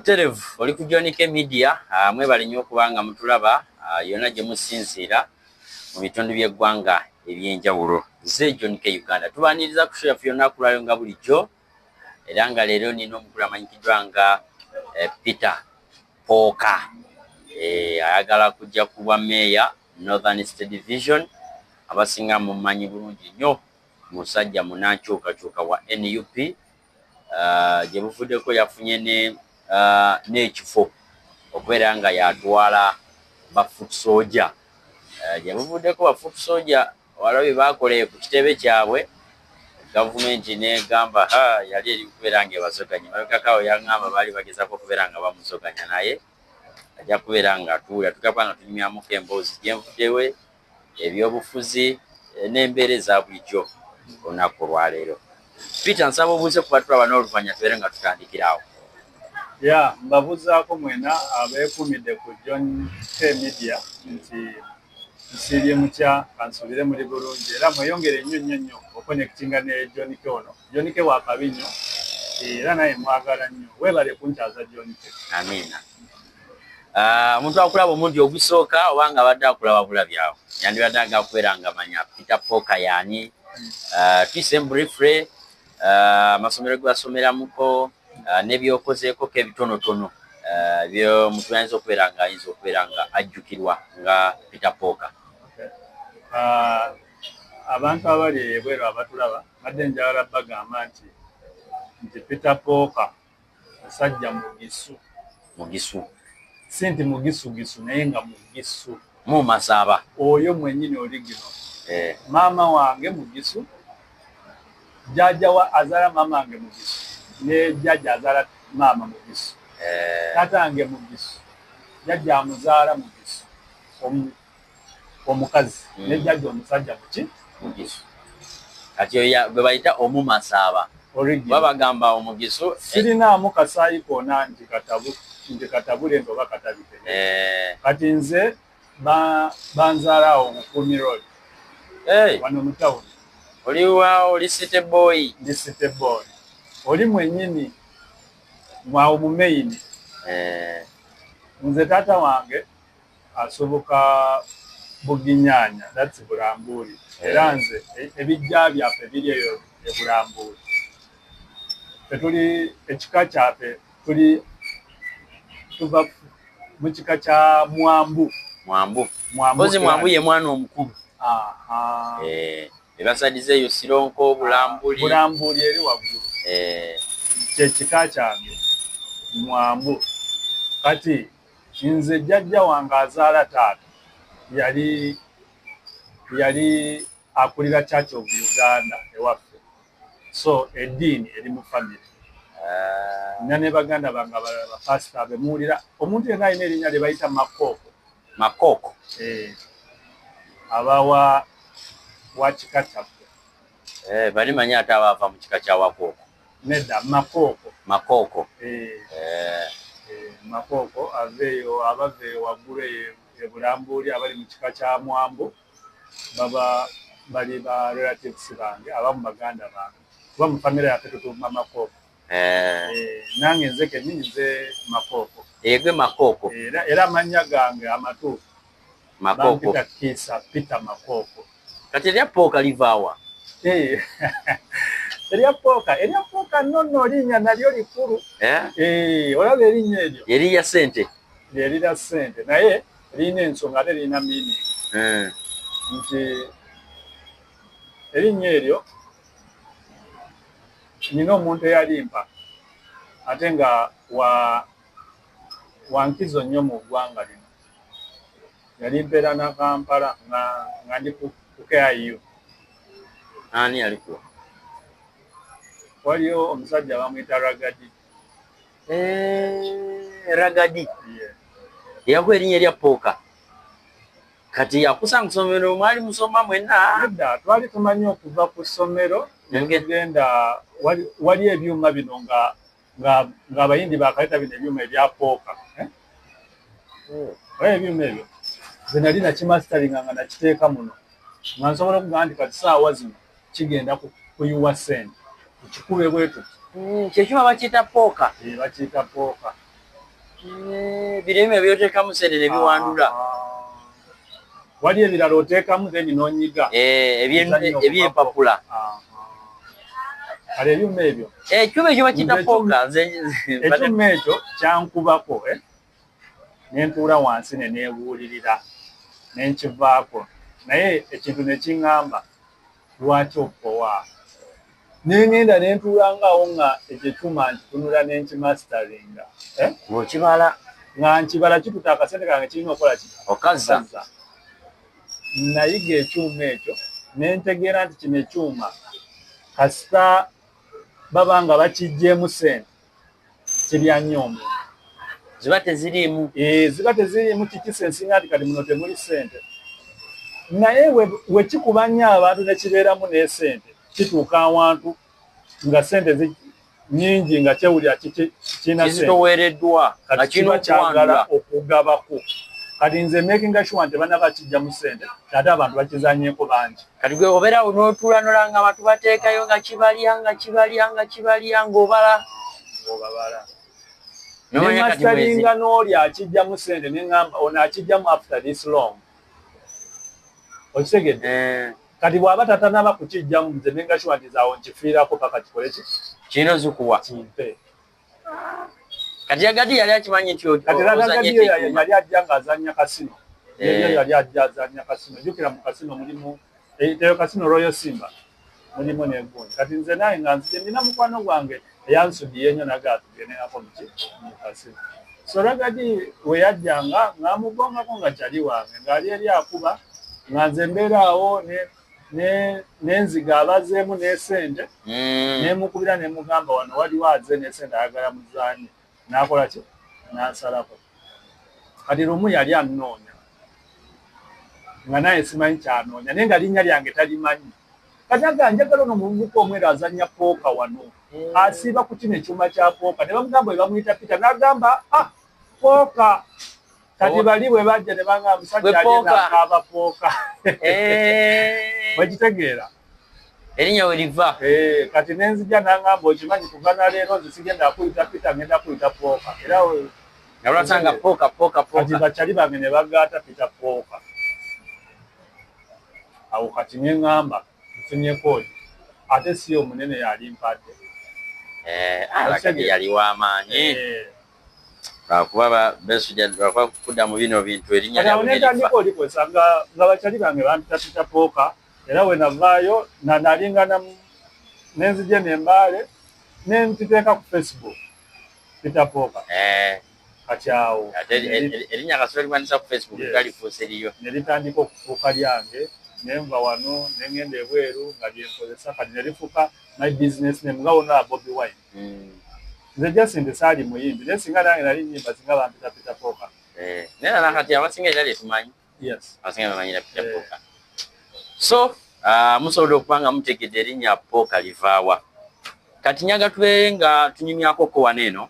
Buterevu oli ku John K Media mwebale nnyo kubanga mutulaba yonna gye musinziira mu bitundu by'eggwanga eby'enjawulo. Ze John K Uganda tubaaniriza ku show yaffe yonna kulwayo nga bulijjo era nga leero nina omukulu amanyikiddwa nga Peter Pooka ayagala kujja kuba meeya Northern State Division abasinga mumanyi bulungi nnyo musajja munankyukakyuka wa NUP gye buvuddeko yafunye n'ekifo okubeera nga yatwala ba foot soldier gye buvuddeko ba foot soldier walabi bakola ku kitebe kyabwe gavumenti negamba yali eri kubeera nga ebasoganya mabekakawo yangamba baali bagezako okubeera nga bamusoganya naye ajja kubeera nga atuula tukaba nga tunyumyamuko emboozi gyenvuddewe ebyobufuzi n'embeera eza bulijjo olunaku olwaleero. Peter nsaba obuuze ku batulaba n'oluvanyuma tubeere nga tutandikiraawo. Mbabuzaako mwena abeekuumidde ku John K Media nti nsiibye mutya kansuubire muli bulungi era mweyongere nnyo okonekutinga ne John K ono. John K wakabi nnyo era naye mwagala nnyo weebale kunkyaza John K. Amiina. Omuntu akulaba omundi ogusooka oba nga abadde akulaba bulabyawo yandibadde agakubeera nga manya Peter Pooka yaani tuyise briefly amasomero ge basomeramuko n'ebyokozeeko k'ebitonotono byo muntu ayinza okubeera nga ajjukirwa nga Peter Pooka. Abantu abali ebweru abatulaba badde njagala bagamba nti Peter Pooka musajja mugisu si nti mugisugisu naye nga mugisu mu Masaba oyo mwennyini oligino. Maama wange mugisu, jjajja wa azaala maama wange mugisu ne jjajja azaala maama mugisu, taata wange mugisu, jjajja amuzaala mugisu omukazi ne jjajja omusajja mugisu. Kati oyo gwe bayita omu Masaba babagamba omugisu. Sirinaamu kasaayi koona nti katabule nti oba katabike. Kati nze banzaalaawo mu Kumi Road wano mu tawuni. Oli city boy? Ndi city boy. Oli mwennyini mwawo mu maini. Nze taata wange asubuka Buginyaanya, that's Bulambuli. Era nze ebijja byaffe biri eyo e Bulambuli. Tuli ekika kyaffe tuva mu kika kya Mwambu. Mpozi Mwambu ye mwana omukulu. Ebasadize eyo Sironko Bulambuli eri waggulu. Kyekika kyange Mwambu. Kati nze jjajja wange azaala taata yali akulira Church of Uganda ewaffe. So eddiini eri mu family. Ne baganda bange abalala pastor bemuwulira omuntu yenna alina erinnya lye bayita Makoko. Aba wa kika kyaffe. Bali manyi ate abaava mu kika kya Wakooko. Nedda Makoko. Makoko abava eyo waggulu e Bulambuli abali mu kika kya Mwambu bali ba relatives bange abamu baganda bange kuba mu famire yaffe tutuuma Makoko. Nange nze kennyini nze Makoko. Gwe Makoko. Era amannya gange amatuufu bampita Kiisa Peter Makoko. Kati erya Pooka livaawa? Erya Pooka nnono linnya nalyo likulu. Olaba erinnya eryo erya ssente? Erira ssente naye lirina ensonga ate lirina meaning. Nti erinnya eryo nina omuntu eyalimpa ate nga wankizo nnyo mu ggwanga lino. Yalimpeera na Kampala nga ndi ku KIU. Ani alikuwa? Waliyo omusajja bamuyita Ragadi. Ragadi? Yakuwa erinnya erya Pooka. Kati yakusanga ku ssomero mwali musoma mwenna? Nedda twali tumanyi okuva ku ssomero tugenda wali ebyuma bino ng'abayindi bakaleta bino ebyuma ebya Pooka. Wali ebyuma ebyo ze nali nakimasitaringa nga nakiteeka muno nga nsobola okugamba nti kati saawa zino kigenda kuyiwa ssente tukikube bwe tuti. Kyekyuma bakiyita Pooka? Bakiyita Pooka. Birime byotekamu sente ne biwandula. Wali ebirala oteekamu then n'onyiga. Ebyempapula. Kale ebyuma ebyo. Ekyuma ekyo bakiyita pooka. Ekyuma ekyo kyankubako ne ntuula wansi ne neebuulirira ne nkivaako. Naye ekintu ne kiŋŋamba lwaki okkowa. Ne ngenda ne ntuulangaawo nga ekyo ekyuma nkitunula ne nkimasteringa. Ng'okibala. Nga nkibala kituta akasente kange kirina okukola ki? Okazza. Nayiga ekyuma ekyo ne ntegeera nti kino ekyuma kasita baba nga bakiggyemu sente kirya nnyo omuntu. Ziba teziriimu. Ziba teziriimu kikisensinga nti kati muno temuli sente. Naye we kikuba nnyo abantu ne kibeeramu n'esente kituuka awantu nga sente nnyingi nga kyewulira kirina sente. Kizitoweereddwa. Kati kiba kyagala okugabako. Kati nze making sure nti bana bakijja mu sente ate abantu bakizanyeeko bangi. Kati gwe obeerawo n'otuula n'olanga abantu bateekayo nga kibalya ng'obala. Ne masteringa n'oli akijja mu sente ne ŋŋamba ono akijjamu after this long. Okitegedde? Kati bw'aba tatanaba kukijjamu nze making sure nti zaawo nkifiirako paka kikole ki? Kino zikuwa. Kimpe. Kati Ragadi yali akimanyi nti kati Ragadi yali ajja ng'azannya kasino. Yali ajja azannya kasino. Jjukira mu kasino mulimu eyo kasino Royal Simba. Mulimu n'eggundi. Kati nze naye nga nzije nina mukwano gwange eyansudiye nnyo nagaa tugendengako mu kasino. So Ragadi we yajjanga ng'amugongako nga kyali wange ng'ali eri akuba nga nze mbeeraawo n'enziga abazeemu n'esente n'emukubira n'emugamba wano waliwo aze n'esente ayagala muzaanye. N'akola ki? N'asalako. Kati lumu yali annoonya. Nga naye simanyi kyanoonya. Naye nga linnya lyange talimanyi. Kati agamba njagala ono muvubuka omweru azannya pooka wano. Asiiba ku kino ekyuma kya pooka. Ne bamugamba bwe bamuyita Peter n'agamba pooka. Kati bali bwe bajja ne bangamba musajja ali n'akaaba pooka. Wekitegeera? Erinnya we liva. Kati nenzija n'angamba okimanyi kuva na leero nze sigenda kuyita Peter ngenda kuyita pooka. Era nalwasanga pooka. Kati bakyali bange ne bagaata Peter pooka. Awo kati ne ŋŋamba nfunye koodi ate si omunene yali mpadde. Ragadi yali w'amaanyi. Lwakuba Besigye lwakuba kudda mu bino bintu erinnya lyabwe ne lifa. Netandika olikozesa nga bakyali bange bampita Peter pooka. Era we navaayo nalingana nenzije nembaale nenziteeka ku Facebook Peter Pooka. Kati awo erinnya kasolo limanisa ku Facebook galifuuse eriyo. Ne litandika okufuuka lyange nenva wano nengenda ebweru nga lyenkozesa kati ne lifuuka my business name nga wonna Bobby Wine. Nze Jacinth saali muyimbi naye singa nange nali nnyimba singa bampita Peter Pooka. Naye nakati abasinga era lyetumanyi. Yes. Abasinga bamanyira Peter Pooka. So, musobola okuba nga mutegedde erinnya pooka livaawa. Kati nyaga tubeere nga tunyumyako ko wano eno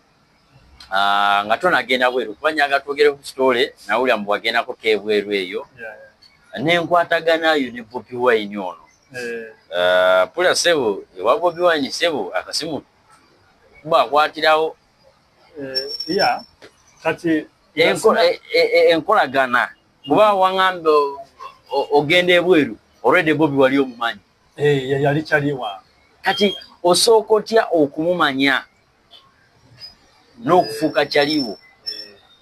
nga tonagenda bweru kuba nyaga twogere ku kitole nawulira mbu wagendako k'ebweru eyo n'enkwataganayo ne Bobby Wine ono. Pula sebo ewa Bobby Wine sebo akasimu kuba akwatirawo kati enkolagana kuba waŋŋambe ogenda ebweru already Bobby wali omumanyi. Yali kyaliwa. Kati osooka otya okumumanya n'okufuuka kyaliwo?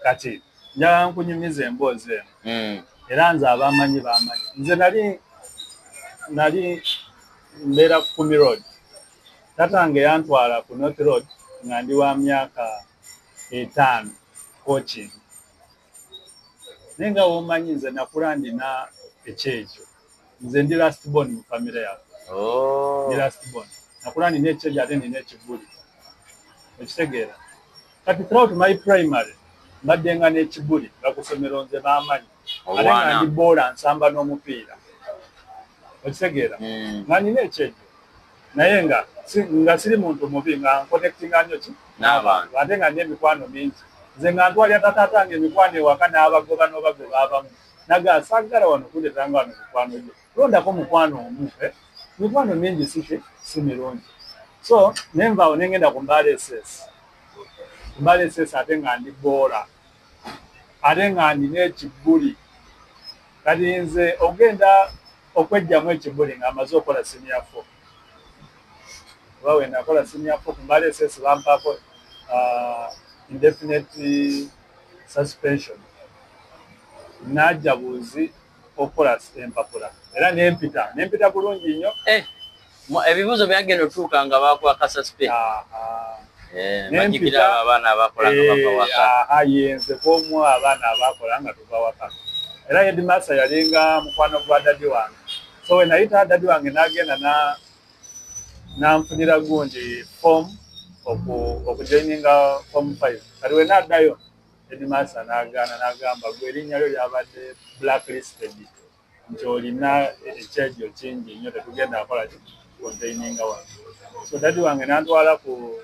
Kati njagala nkunyumiza emboozi eno. Era nze abamanyi bamanyi. Nze nali mbeera ku Kumi Road. Tatange yantwala ku North Road nga ndi wa myaka 5 coaching. Naye nga womanyi nze nakula ndina ekyekyo. Nze ndi last born mu family yaffe. Ndi last born. Nakula ndina ekyekyo ate ndina ekibuli. Okitegeera? Kati throughout my primary mbadde nga n'ekibuli nga ku ssomero nze baamanyi. Ate nga ndi boola nsamba n'omupiira. Okitegeera? Nga nina ekyekyo. Naye nga siri muntu mubi nga nkonectinga nnyo ki? N'abantu. Ate nga n'emikwano mingi. Nze nga ntwalira tatatange emikwano ewaka n'abagoba n'obagoba abamu. Naga sagala wano kuletanga wano mikwano gye. Londako mukwano omu. Mikwano mingi si mirungi. So, nenvaawo nengenda ku Mbale SS. mbale sesa ate nga ndi boola ate nga ndina ekibuli kati nze ogenda okwejjamu ekibuli nga amaze okola senior 4 oba we nakola senior 4 mbale sesa bampaako indefinite suspension najja buuzi okola empapula era nempita bulungi nnyo ebibuuzo byagenda otuuka nga bakwaka suspend majjukira abaana abakola nga bava waka yenze kwomu abaana abakola nga tuva waka era headmaster yalinga mukwano gwa dadi wange so we nayita dadi wange n'agenda nanfunira gundi form okujoininga form 5 kati we naddayo headmaster n'agamba gwe erinnya lyo lyabadde blacklisted nti olina ekyejo kingi nnyo tetugenda akola containinga wange so dadi wange nantwala ku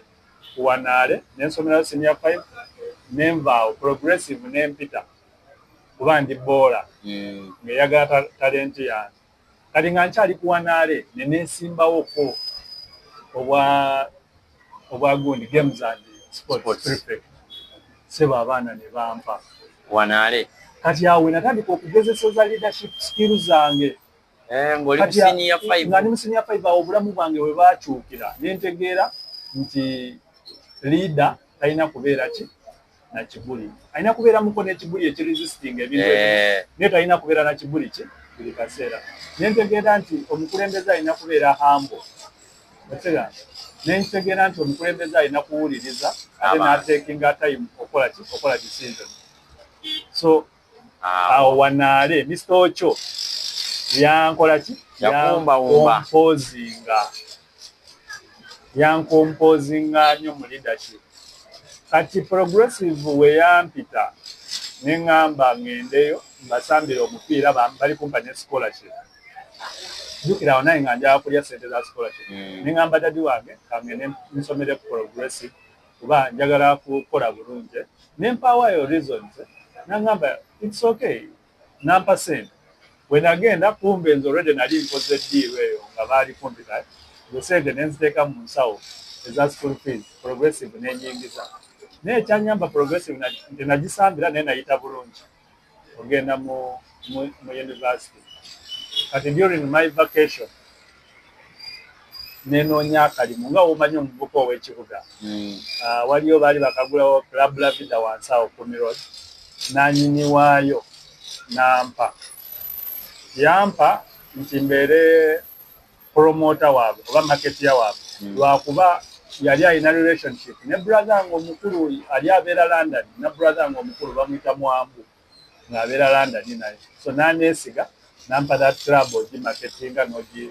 Wanaale nensomera senior 5 nenvaawo progressive nempita kuba ndi boola ng'eyagala talenti yange kati nga nkyali ku Wanaale nenesimbawoko obwa gundi games and sports prefect sebo abaana ne bampa Wanaale kati awe natandika okugezeseza leadership skills zange ng'oli mu senior 5 nga ndi mu senior 5 awo obulamu bwange bwe baakyukira nentegeera nti leader talina kubeera ki na kibuli alina kubeera muko n'ekibuli ekiresisting ebintu naye talina kubeera na kibuli ki buli kaseera nentegeera nti omukulembeze alina kubeera humble nentegeera nti omukulembeze alina kuwuliriza ate n'atekinga time okola decision so awo Wanaale Mr. Ocho yankola ki yankompozinga nnyo mu leadership kati progressive we yampita neŋŋamba ŋŋendeyo mbasambire omupiira bali kumpa ne scholarship jjukira awo naye nga njala kulya ssente za scholarship neŋŋamba dadi wange kangende nsomere progressive kuba njagala kukola bulungi nempawaayo reasons naŋŋamba it's okay nampa ssente we nagenda kumbe nze already nali nkoze ddiiru eyo nga baali kumpita sente nenziteeka mu nsawo eza school fees progressive nenyingiza naye ekyanyamba progressive nti nagisambira naye nayita bulungi ogenda mu university kati during my vacation nenoonya akalimu nga womanyi omuvuka ow'ekibuga waliyo baali bakagulawo club la vida wansi awo ku road nanyinyiwaayo nampa yampa nti mbeere promoter waabwe oba marketeer waabwe lwakuba yali alina relationship ne brother ngo omukulu ali abeera London ne brother ngo omukulu bamuyita Mwambu ng'abeera London naye so naneesiga nampa that club ogi marketinga nogi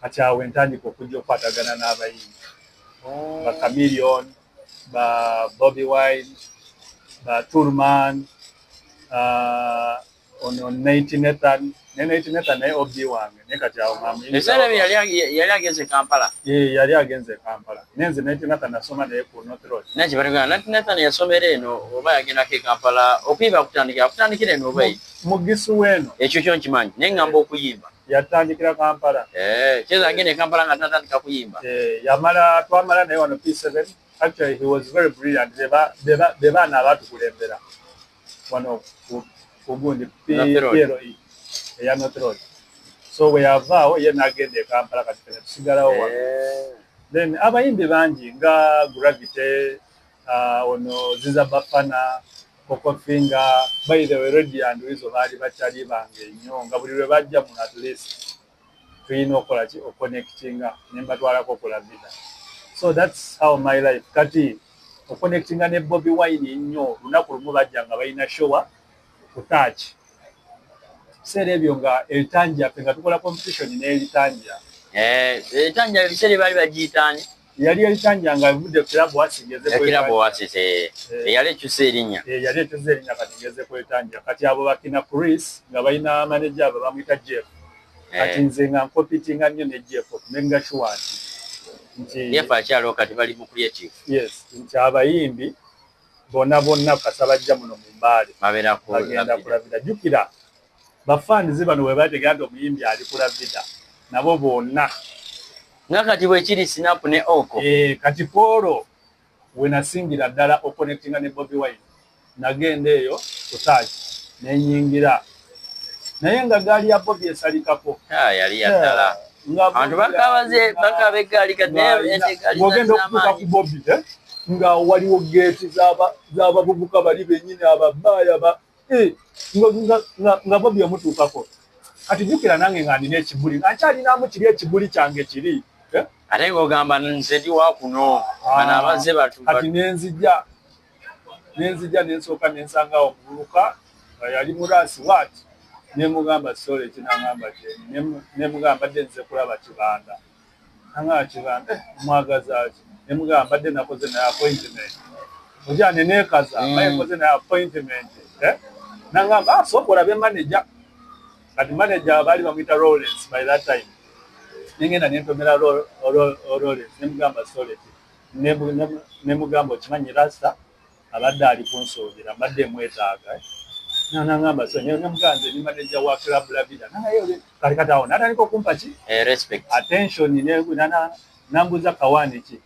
kati awo entandika okujja okukwatagana n'abayimbi ba Chameleon ba Bobby Wine ba Turman ono Nate Nathan naye obi wange ne kati awo mami esana yali agenze Kampala yali agenze Kampala nenze Nate Nathan nasoma naye ku North Road nachi baranga Nate Nathan yasomera eno oba yagenda ke Kampala okuyiba kutandikira eno oba mugisu weno ekyo kyo nkimanyi nengamba okuyimba yatandikira Kampala kyeza agende Kampala nga tatandika kuyimba twamala naye wano P7 actually he was very brilliant bebaana abatukulembera wano kugundi PRO eya North Road so we yavaawo ye nagenda Kampala kati tusigalawo wano then abayimbi bangi nga Gravity ono Ziza Bafana Coco Finger by the way Reddy and Wizo baali bakyali bange nnyo nga buli lwe bajja mu at least tulina okola ki oconnectinga nembatwalako okola vida so that's how my life kati oconnectinga ne Bobby Wine nnyo lunaku lumu bajja nga balina showa ku touch seera ebyo nga Elitanja nga tukola competition n'Elitanja Elitanja ebiseera baali bagiyitanye yali Elitanja nga vudde club wasise yali ekyusa erinnya kati ngeze ku Elitanja kati abo bakina Chris nga balina manager abo bamuyita Jeff kati nze nga nkopitinga nnyo ne Jeff okumenga sure nti Jeff akyalo kati bali mu creative yes nti abayimbi bonna kasabajja muno mu mbaale bagenda kulavida jukira bafandizi bano bwe bategera nti omuyimbi ali kulavida nabo bonna nga kati bwe kiri Snap ne Oko kati Polo we nasingira ddala oconnectinga ne Bobi Wine nagenda eyo kutaki nenyingira naye nga gaali ya Bobi esalikako yali yaddala abantu bakabe gaali ogenda okutuuka ku Bobi nga waliwo geeti z'abavubuka bali bennyini ababaaya nga Bobi omutuukako kati jjukira nange nga nina ekibuli nga nkyalinamu kiri ekibuli kyange kiri ate ng'ogamba nze ndi wa kuno bano abazze kati nenzija nensooka nensanga omuvubuka nga yali mulaasi waati nemugamba sole kinangamba kyeni nemugamba dde nze kulaba Kibanda nangamba Kibanda mwagazaaki nemugamba badde nakoze naye appointment ojane neekaza ayekoze naye appointment nangamba sooka olabe manager kati manager baali bamuyita Lawrence by that time nengenda nentomera Lawrence nemugamba sole nemugamba okimanyi Rasta abadde ali kunsuubira mbadde mwetaaga nangamba so nemuganze ni manager wa Club Labida nangaye kali katawo natandika okumpa ki respect attention nambuza kawaani ki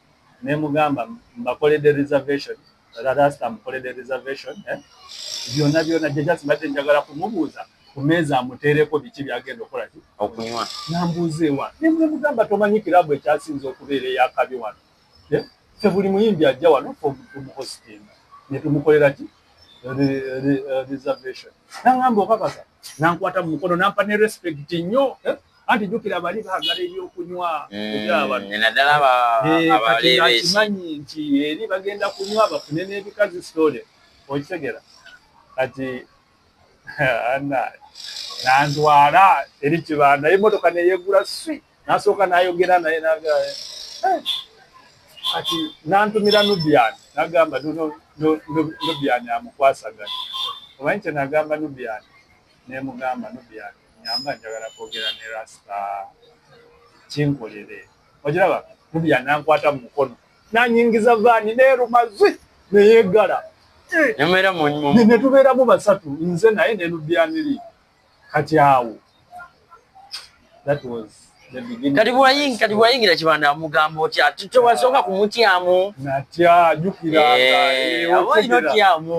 nemugamba mbakoledde reservation Rasta mkoledde reservation byonna just mbadde njagala kumubuuza ku meeza amuteereko biki byagenda okola ki okunywa nambuuzeewa nemugamba tomanyi kirabu ekyasinze okubeera eyakabi wano ffe buli muyimbi ajja wano tumuhosting netumukolera ki reservation nangamba okakasa nankwata mu mukono nampa ne respect nnyo anti jjukira bali baagala ebyokunywa naddala abaleebesi kimanyi nti eri bagenda kunywa bafune n'ebikazi stole okitegera kati nantwala eri Kibanda emmotoka neyeegula swi nasooka nayogera naye kati nantumira Nubian nagamba Nubian amukwasaganya omanyi kye nagamba Nubian nemugamba Nubian nyamba njagala kwogera ne Rasta kinkolere ogiraba Nubian nankwata mu mukono nanyingiza vaani neeruma zwi neyeegala netubeeramu basatu nze naye ne Nubian eri kati awo that was kati bwayingira Kibanda amugamba otya tewasooka kumutyamu natya jjukiranga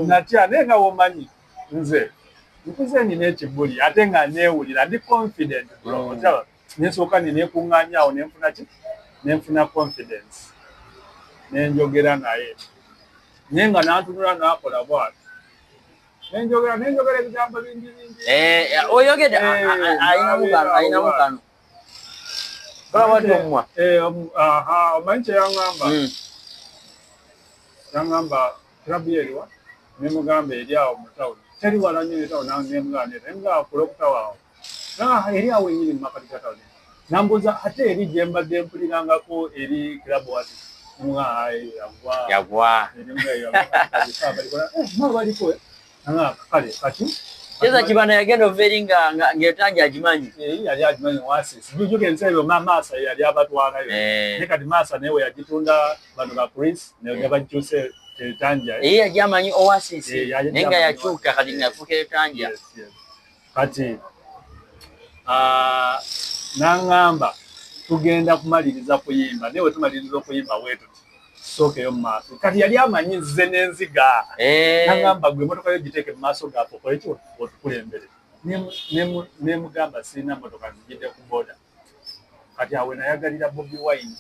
natya naye nga womanyi nze nkuze nina ekibuli ate nga neewulira ndi confident nensooka neneekuŋŋaanyaawo nenfuna ki nenfuna confidence nenjogera naye naye nga nantunula nakola bwati nenjogera ebigambo bingi oyogedde ayinamu kano omanyi kyeyaŋŋamba yaŋŋamba kirabu eriwa nemugamba eri awo mu tawuni teri wala nnyo etawuni nemugamba kule okutawo awo eri awo enyini mu makati ga tawuni nambuuza ate eri gye mbadde mpulirangako eri kirabu wati yagwa baliko kale kati Keza Kibanda yagenda overi ng'etanja agimanyi. Yali agimanyi Oasis. Jjuke ensebyo Maasa yali abatwalayo. Ne kati Maasa newe yagitunda bano ba Prince ne bagyuse etanja. Yali amanyi Oasis. Nenga yakyuka kati ngafuuka etanja. Kati nangamba tugenda kumaliriza kuyimba. Newe tumaliriza okuyimba wetu. Sookeyo mu maaso. Kati yali amanyi nze n'enziga. Nangamba gwe motoka yo giteeke mu maaso gaako okole ki otukulembere. Nemugamba sirina motoka nzijidde ku boda. Kati awe nayagalira Bobi Wine.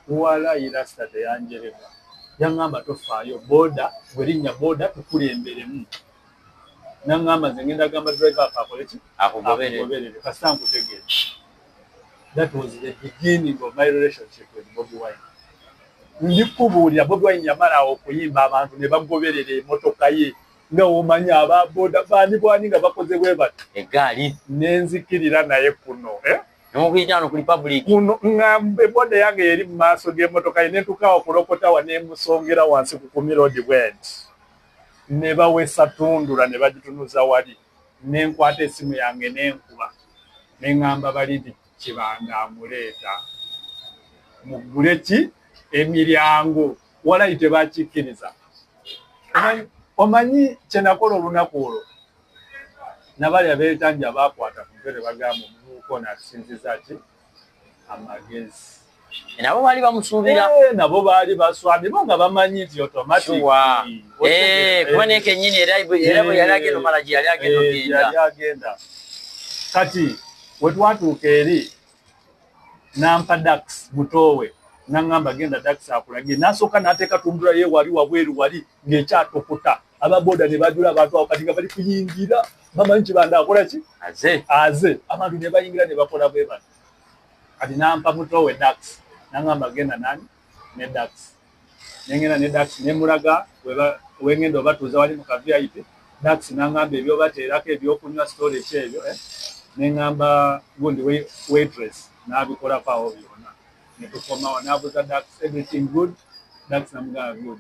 Walayi Rasta teyanjereka. Yangamba tofaayo boda, gwerinnya boda tukulemberemu. Nangamba nze ngenda gamba driver akole ki akugoberere. Kasita nkutegeere. That was the beginning of my relationship with Bobi Wine. Ndikubuulira Bobi Wine yamala okuyimba abantu ne bagoberera emmotoka ye nga omanyi ababoda bwani nga bakoze bwe bati egaali nenzikirira naye kuno nomukuyitano ku Republic kuno ngambe boda yange eri mu maaso g'emmotoka ye netukawo kulokota wa nemusongera wansi ku Road Went ne bawesa tundula ne bagitunuza wali nenkwata esimu yange nenkuba nengamba balidi Kibanda amuleeta mugule ki emiryango walayi tebakikkiriza. Omanyi kyenakola olunaku olwo nabali abeetanja baakwata ku mpere bagamba omuvubuka ono atusinziza ki amagezi nabo bali bamusubira nabo bali baswami bonga bamanyi nti automatic kubone kenyini era bwe yalage no malaji yali agenda kati wetwatuuka eri nampa dax butowe nangamba genda dax akulage nasooka nateeka tumbula ye wali wabweru wali ng'ekyatokuta ababoda ne bajula abantu awo kati nga bali kuyingira bamanyi kibanda akola ki aze abantu ne bayingira ne bakola bwe bati kati nampa butowe dax nangamba genda nani ne dax nengenda ne dax nemulaga wengenda obatuuza wali mu kaviayipe dax nangamba ebyo bateerako ebyokunywa storage ebyo nengamba gundi waitress nabikolako awo byonna netukomawo nabuuza dax everything good dax namugamba good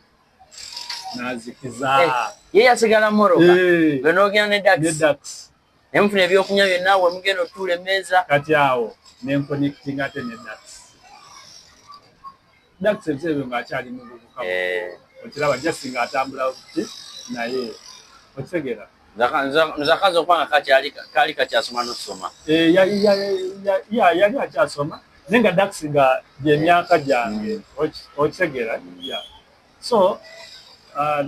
nazikiza ye yasigala moroka bwenogenda ne dax nemufuna ebyokunywa byonna we mugenda otuula emmeeza kati awo nenconnecting ate ne dax ebyo ng'akyali mu buvuka okiraba jasi ng'atambula ki naye okitegeera nzakazi okwanga kali kakyasoma n'okusoma yali akyasoma naye nga dax nga gy'emyaka gyange okitegeera so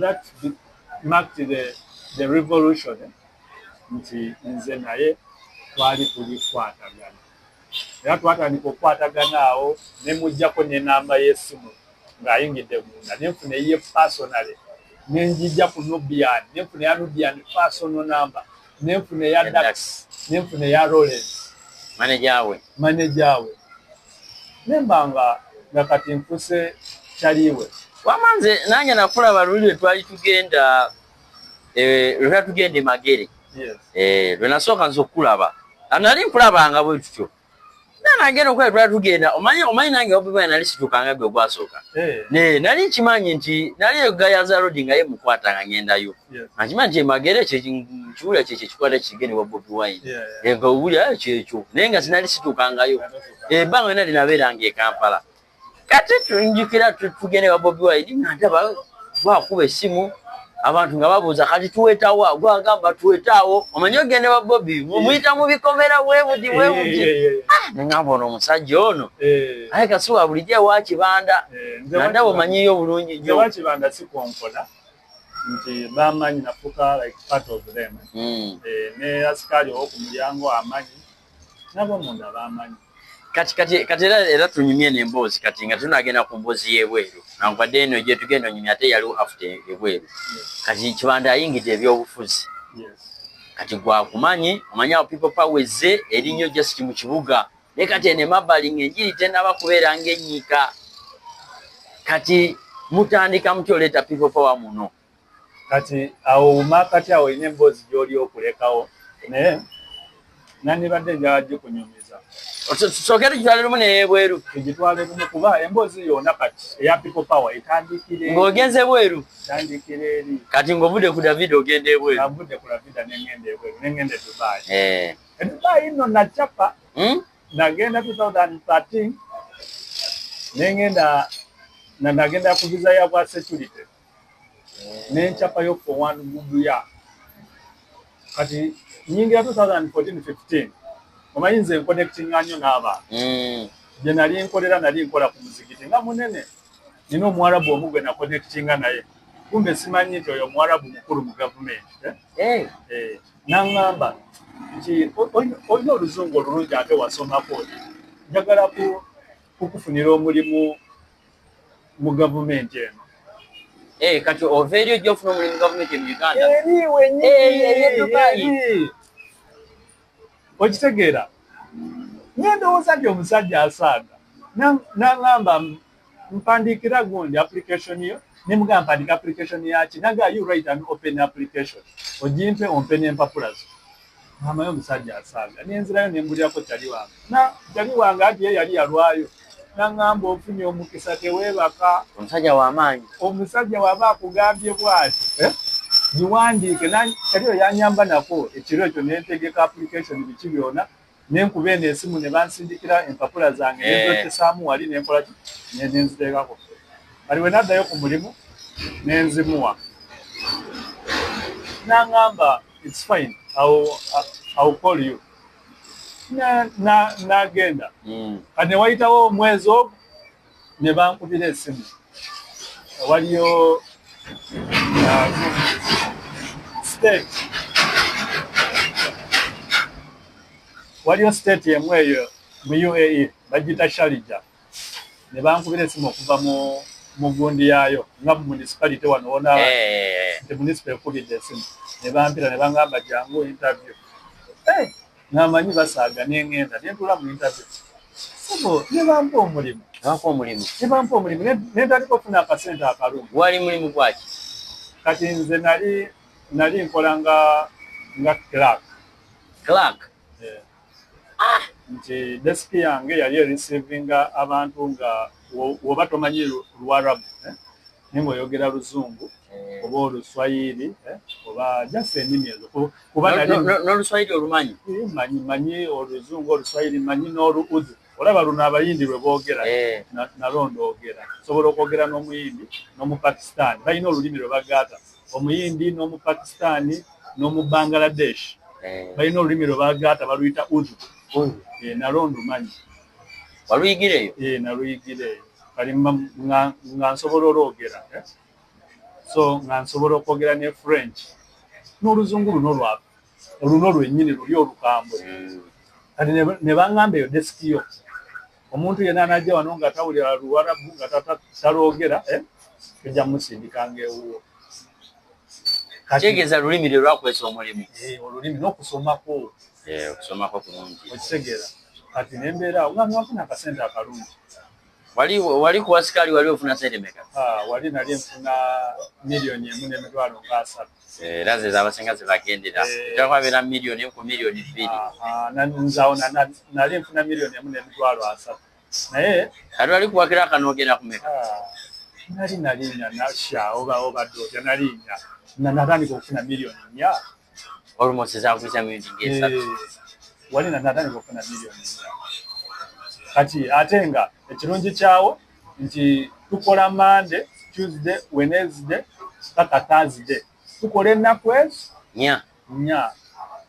that marked the revolution nti nze naye twali tulikwatagana era twatandika okukwatagana awo ne mujjako n'enamba y'essimu ng'ayingidde munda nenfuna ye personally nenjijja ku Nubian nenfuna ya Nubian personal number nenfuna ya Dax nenfuna ya Rollins manager we nembanga nga kati nfuse kyaliwe wamanze nanye nakulaba luli twali tugenda tugende Magere lwenasooka nze okulaba nali nkulabanga bwe tutyo nagenda okwera twali tugenda omanyi nange obuba nali situkanga gwe gwasooka nali nkimanyi nti nali egayaza rodi nga ye mukwata nga ngendayo nkimanyi nti Magere kiwulira kyekyo ekikwata kigende wa Bobi Wine nga owulira kyekyo naye nga sinali situkangayo ebbanga yonna linabeeranga e Kampala kati tunjukira tugende wa Bobi Wine nga ndaba vakuba essimu abantu nga babuuza kati tuwetawo gwagamba tuwetawo omanyi ogende wa Bobi mumuyita mu bikomera webudi nengamba ono omusajja ono aye kasi wa bulijjo wa Kibanda nandaba omanyiyo bulungi nnyo wa Kibanda sikonkola nti bamanyi nafuka like part of them ne asikali oku mulyango amanyi nabo munda bamanyi kati era tunyumye n'emboozi kati nga tunagenda ku mboozi y'ebweru nankwadde eno gye tugenda onyumya ate yaliwo after ebweru kati Kibanda ayingidde ebyobufuzi kati gwakumanyi omanyi awo people power ezze erinnyo just mu kibuga naye kati eno emabbali ng'enjiri tennaba kubeera ng'ennyika kati mutandika mutya oleeta people power muno kati awo umakati awo ine emboozi gy'oli okulekawo naye nandibadde njala gikunyumiza tusooke tukitwale lumu n'ebweru tugitwale lumu kuba emboozi yonna kati eya people power etandikire ng'ogenze bweru tandikire eri kati ng'ovudde ku David ogenda ebweru avudde ku David nengenda ebweru nengenda e Dubai Dubai nno nachapa nagenda 2013 nagenda ku visa ya bwa security nenchapa yo for one guduya kati nyingira 2014-15 omayinze connecting anyo n'aba je nali nkola ku muzikiti nga munene nina Omwarabu omugwe na connecting naye kumbe simanyi nti oyo Mwarabu mukulu mu government nangamba nti olina oluzungu olulungi ate wasomako njagala kukufunira omulimu mu government eno kati ova eri ojja ofuna omulimu gavumenti mu Uganda Dubai okitegeera nendowooza nti omusajja asaaga nangamba mpandiikira gundi application yo nemugamba mpandika application yaki naga you write an open application ogimpe ompe n'empapula zo amayo omusajja asaaga nenzirayo nembulirako kyali wange ati ye yali yalwayo nangamba ofunye omukisa teweebaka omusajja w'amaanyi omusajja waba akugambye bwati giwandiike kaliyo yanyamba nako ekiro ekyo nentegeka application biki byonna nenkuba eno esimu ne bansindikira empapula zange nenzokesaamu wali nenkola ki nenziteekako kali we naddayo ku mulimu nenzimuwa nangamba it's fine I'll call you nagenda kati newayitawo omwezi ogwo ne bankubira esimu waliyo state emu eyo mu UAE bagita Sharjah ne bankubira esimu okuva mu gundi yaayo nga municipality wano wona the municipal ekubidde esimu ne bampira ne bangamba jangu interview namanyi basaaga nengenda nentula mu interview sebo ne bampa omulimu nendaliko okufuna akasente akalungi. Wali mulimu gwaki? Kati nze nali nkola nga clerk. Nti desk yange yali erecevinga abantu nga woba tomanyi Luarabu ninga oyogera Luzungu oba Oluswayiri oba just ennimi ezo kuba n'Oluswayiri olumanyi? Manyi Oluzungu, Oluswayiri, manyi n'Oluudu. Olaba luno abayindi lwe boogera nalondo ogera sobola okwogera n'omuyindi n'Omupakistani balina olulimi lwe bagaata. Omuyindi n'Omupakistani n'Omubangladesh balina olulimi lwe bagaata baluyita Urdu. Nalondo manyi. Waluyigireyo? Naluyigireyo kali nga nsobola olwogera so nga nsobola okwogera ne French n'Oluzungu luno lwennyini luli olukambwe. Kati ne baŋŋamba eyo desiki yo omuntu yenna anajja wano nga tawulira Luwarabu nga talwogera tujja musindikanga ewuwo. Kitegeeza lulimi lwe lwakwesa omulimu? Olulimi n'okusomako. Okusomako kulungi. Okitegeera kati nembeera nga nafuna akasente akalungi. Wali ku wasikaali wali ofuna sente meka? Wali nali nfuna $1,300,000. Era ze z'abasinga ze bagendera. Ekyakwabera $1,000,000 ku $1,200,000. Nzawona nali nfuna $1,300,000. Naye kati wali kuwakira akanoogera ku meka? Nalinya nasha oba dooja nalinya natandika okufuna $1,000,000. Almost zaakuyisa $1,000,000 ng'esatu. Wali natandika okufuna $1,000,000. Kati ate nga ekirungi kyawo nti tukola Monday, Tuesday, Wednesday paka Thursday. Tukola ennaku ezo nnya.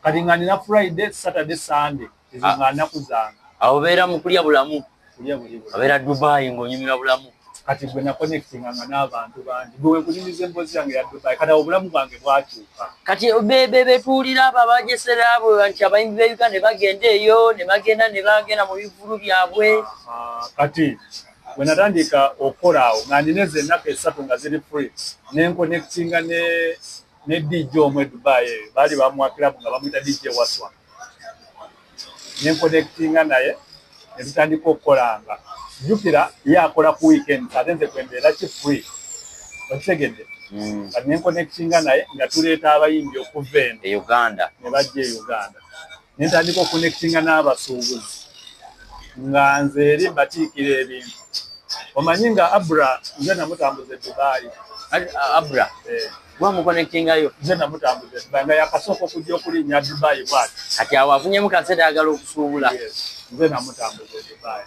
Kati nga nina Friday, Saturday, Sunday ezo nga nnaku zange. Awo obeera mu kulya bulamu? Kulya buli. Obeera Dubai ng'onyumira bulamu? Kati gwe nakonectinga nga n'abantu bangi gwe wekunyumiza emboozi yange ya Dubai kati obulamu bwange bwakyuka. Kati betuulira abo abajesera abo nti abayimbi be Uganda ne bagenda eyo ne bagenda mu bivulu byabwe. Kati bwe natandika okukola awo nga nina ezo ennaku esatu nga ziri free nenkonectinga ne DJ omwe Dubai eyo baali bamuwakirabu nga bamuyita DJ Waswa nenkonectinga naye ne tutandika okukolanga. Jukira yakola ku weekend ate nze kwembeera ki free okitegedde. Kati nenkonectinga naye nga tuleeta abayimbi okuva eno e Uganda ne bajja e Uganda nentandika okonectinga n'abasuubuzi nga nze eri mbatiikira ebintu. Omanyi nga Abra nze namutambuza Dubai. Abra wamukonectingayo? Nze namutambuza Dubai nga yakasooka okujja okulinnya Dubai bwati. Kati awo afunye kasente ayagala okusuubula? Nze namutambuza Dubai.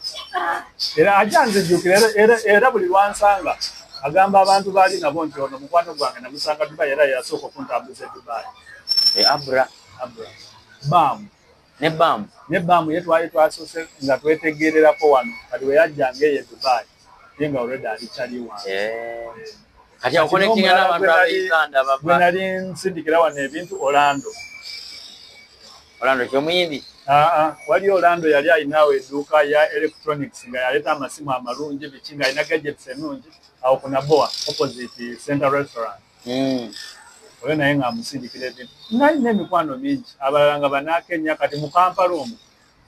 Era ajja nzijjukira era buli lwansanga agamba abantu baali nabo nti ono mukwano gwange namusanga Dubai era yasooka okuntambuza Dubai. Abra Bam ne Bam ye twali twasoose nga twetegererako wano kati we yajjanga eyo Dubai ye nga already alikyali wange. Kati akonectinga n'abantu ab'Uganda baba. Bwe nali nsindikira wano ebintu Orlando ky'omuyimbi? Wali Orlando yali alinawo edduuka ya electronics nga yaleeta amasimu amalungi biki nga alina gadgets ennungi awo ku Naboa opposite Central Restaurant. Oyo naye nga amusindikira ebintu. Nalina emikwano mingi abalala nga banaakenya kati mu Kampala omwo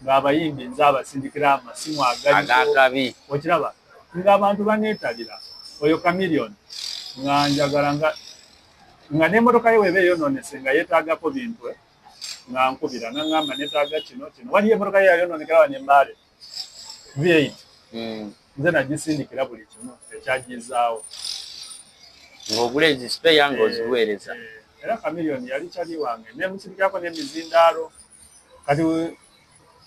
ng'abayimbi nze abasindikira amasimu agakabi. Okiraba ng'abantu baneetalira oyo Chameleon nga njagala nga n'emmotoka ye weba eyonoonese nga yeetaagako bintu nga nkubira naŋŋamba neetaaga kino waliyo emmotoka ye yayonoonekera wano Mbale V8 nze nagisindikira buli kimu ekyagizaawo ng'ogula ezisipeya ng'oziweereza. Era Chameleon yali kyali wange nemusindikirako n'emizindaalo kati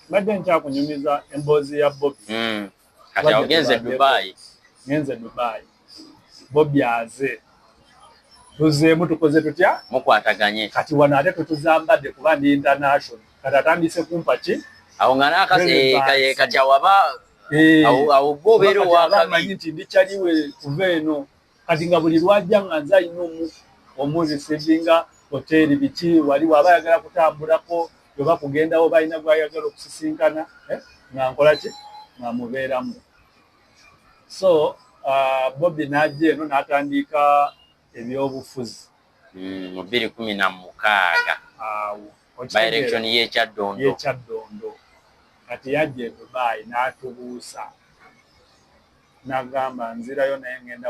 badde nkyakunyumiza emboozi ya Bobby. Kati awo genze Dubai? Ngenze Dubai. Bobby aze tuzeemu tukoze tutya? Mukwataganye. Kati wano ate tetuzambadde kuba ndi international kati atandise kumpa ki? Awo nga kati awaba awo gobero wakabi nti ndikyaliwe kuva eno kati nga buli lwajja nga nze alina omuzisidinga hoteri biki wali waba ayagala kutambulako oba kugendawo balina gwayagala okusisinkana nga nkola ki nga mubeeramu. So Bobby n'ajja eno n'atandika ebyobufuzi mu 2016 by election y'ekyaddondo kati yajja e Dubai n'atubuusa n'agamba nzirayo naye ngenda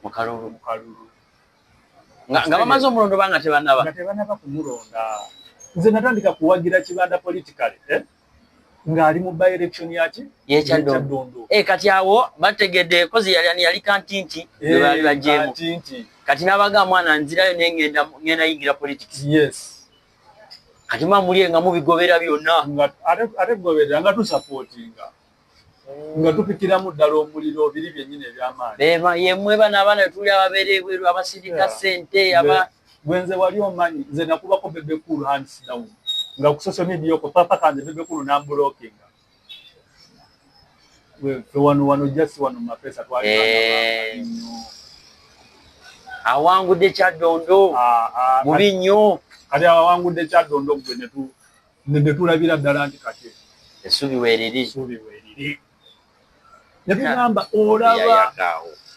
mu kalulu nga bamaze omulondo banga tebanaba kumulonda. Nze natandika kuwagira Kibanda politically ng'ali mu by election y'ekyaddondo. Kati awo bategedde kozi yali kantinti bali bajjemu kati n'abaga mwana nzirayo naye ngenda yingira politics. Yes. Kati mamuli nga mubigobera byonna ate goberera nga tusupportinga nga tupikiramu ddala omuliro biri byennyini eby'amaanyi yemmwe bana abaana tuli ababeera ebweru abasirika ssente gwenze wali omanyi nze nakubako Bebe Cool hands down nga ku social media okwo papa kanze Bebe Cool n'ambulookinga fe wano just wano mapesa twali awangudde Kyaddondo mubi nnyo kati awangudde Kyaddondo gwe ne tulabira ddala nti kati essuubi weeriri ne tugamba olaba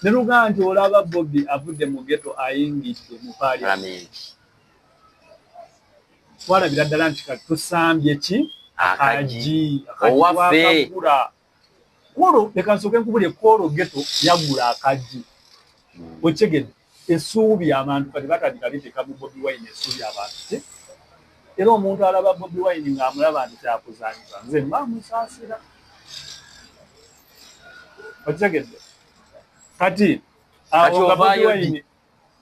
ne tugamba nti olaba Bobby avudde mu ghetto ayingidde mu parliament twalabira ddala nti kati tusambye ki akaji owaffe kolo leka nsooke nkubulye kolo ghetto yagula akaji okyegedde essuubi abantu kati batandika biteeka mu Bobby Wine essuubi abantu era omuntu alaba Bobby Wine ng'amulaba nti kyakuzanyiza nze mbamusaasira okyegedde kati awo Bobby Wine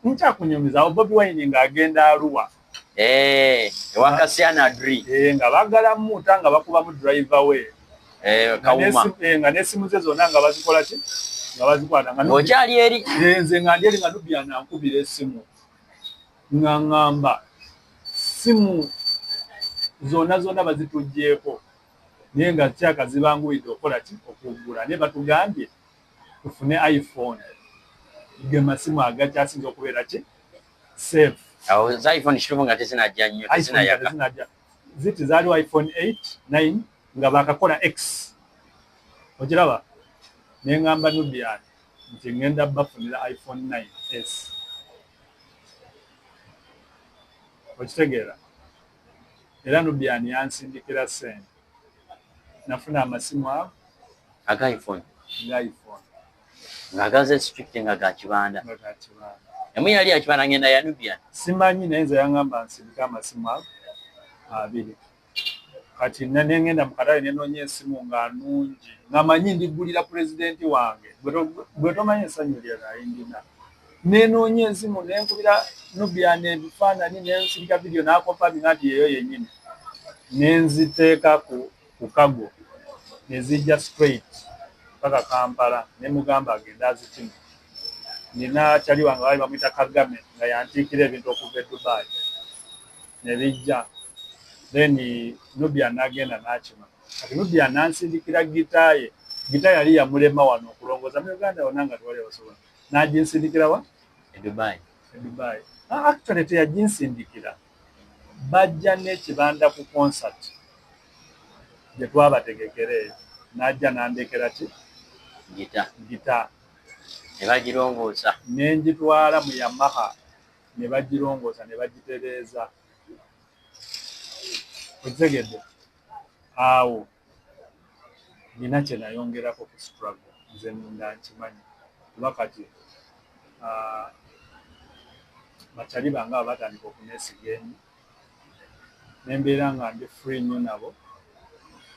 nkyakunyumiza awo Bobby Wine ng'agenda Arua ewakasiana Adri nga baggala muta nga bakubamu driver we Kawuma nga n'essimu ze zonna nga bazikola ki nga bazikwata ng'okyali eri nze nga ndi eri nga Nubian ankubira essimu nga ŋŋamba simu zonna bazituggyeko naye nga kyaka zibanguwidde okola ki okugula naye batugambye tufune iPhone ge masimu agakyasinza okubeera ki safe. Awo za iPhone kituufu nga tezinajja nnyo tezinayaka ziti zaaliwo iPhone 8 9 nga bakakola X okiraba ne ŋŋamba Nubian nti ŋŋenda bafunira iPhone 9S okitegeera era Nubian yansindikira ssente nafuna amasimu ago aga iPhone ng'agaze strict nga ga Kibanda emu yali yakibanda ngenda ya Nubian simanyi naye nze yaŋŋamba nsindika amasimu ago abiri kati nengenda mu katale nenoonya esimu nga nungi ngamanyi ndigulira pulezidenti wange bwe tomanyi essanyu lyerayindina nenoonya esimu nenkubira Nubian ebifaananyi nensirika vidiyo n'akompaminga nti yeyo yennyini nenziteeka ku kago nezijja straight paka Kampala nemugamba agenda azitima nina kyali wange bali bamuyita Kagame nga yantiikira ebintu okuva e Dubai nebijja then Nubian n'agenda n'akima kati Nubian nansindikira gita yali yamulema wano okulongooza mu Uganda wonna nga tewali basobola n'aginsindikira wa e Dubai actually teyaginsindikira bajja n'ekibanda ku concert gye twabategekera eyo n'ajja n'andekera ki gita ne bagirongoosa n'engitwala mu Yamaha ne bagirongoosa ne bagitereeza okitegedde awo nina kye nayongerako ku struggle nze munda nkimanyi kuba kati bakyali bange abo batandika okuneesiga eni nembeera nga ndi free nnyo nabo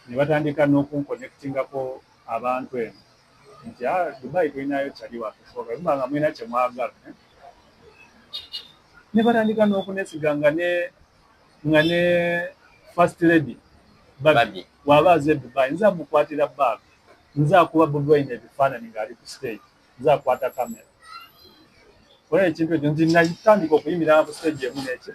ne batandika n'okunkonectingako abantu eno nti Dubai tulinayo kyali watusoka kuba nga mulina kye mwagala ne batandika n'okunesiga nga ne first lady Babi waba aze Dubai nza mukwatira bag nza kuba Bobby Wine ebifaananyi ng'ali ku stage nza akwata kamera ola ekintu ekyo nti natandika okuyimira ku stage emu n'ekyo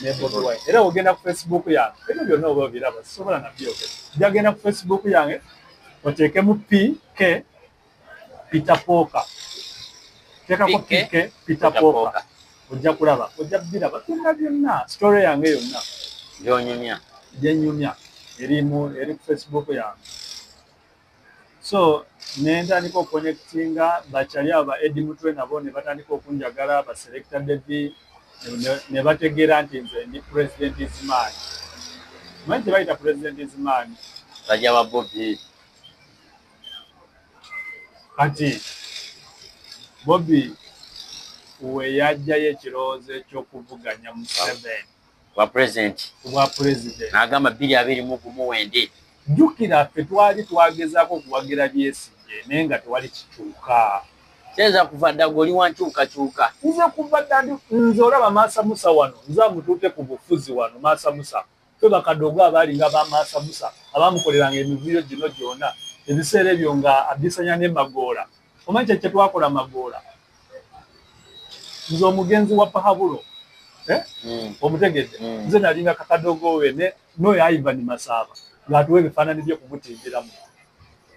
ne Bobi Wine. Era ogenda ku Facebook yange. Ebyo byonna oba biraba sobola na byogera. Jagenda ku Facebook yange oteekemu PK Peter Poka. Teka ko PK Peter Poka. Ojja kulaba, ojja biraba byonna story yange yonna. Byonyumya. Jenyumya eri ku Facebook yange. So nenda niko connectinga bachali aba Edi Mutwe nabo ne batandika okunjagala ba selector Devi ne bategera nti nze ndi president Izimani. Manje baita president Izimani Bajja ba Bobby. Kati Bobby we yajjayo ekirowoozo ekyokuvuganya Museveni wa president. N'agamba 2029 jjukira ffe twali twagezaako okuwagira Besigye naye nga tewali kikyuka. Kyeza kuva ddago oli wankyukakyuka. Nze kuva dda nze olaba Maasa Musa wano nze amutuute ku bufuzi wano Maasa Musa. Ffe bakadogo abaalinga ba Maasa Musa abaamukoleranga emivuyo gino gyonna ebiseera ebyo nga Abisanya ne Magoola. Omanyi kye twakola Magoola? Nze omugenzi wa Pahabulo omutegedde nze nalinga kakadogo we n'oyo Ivan Masaba ng'atuwa ebifaananyi bye kumutimbiramu.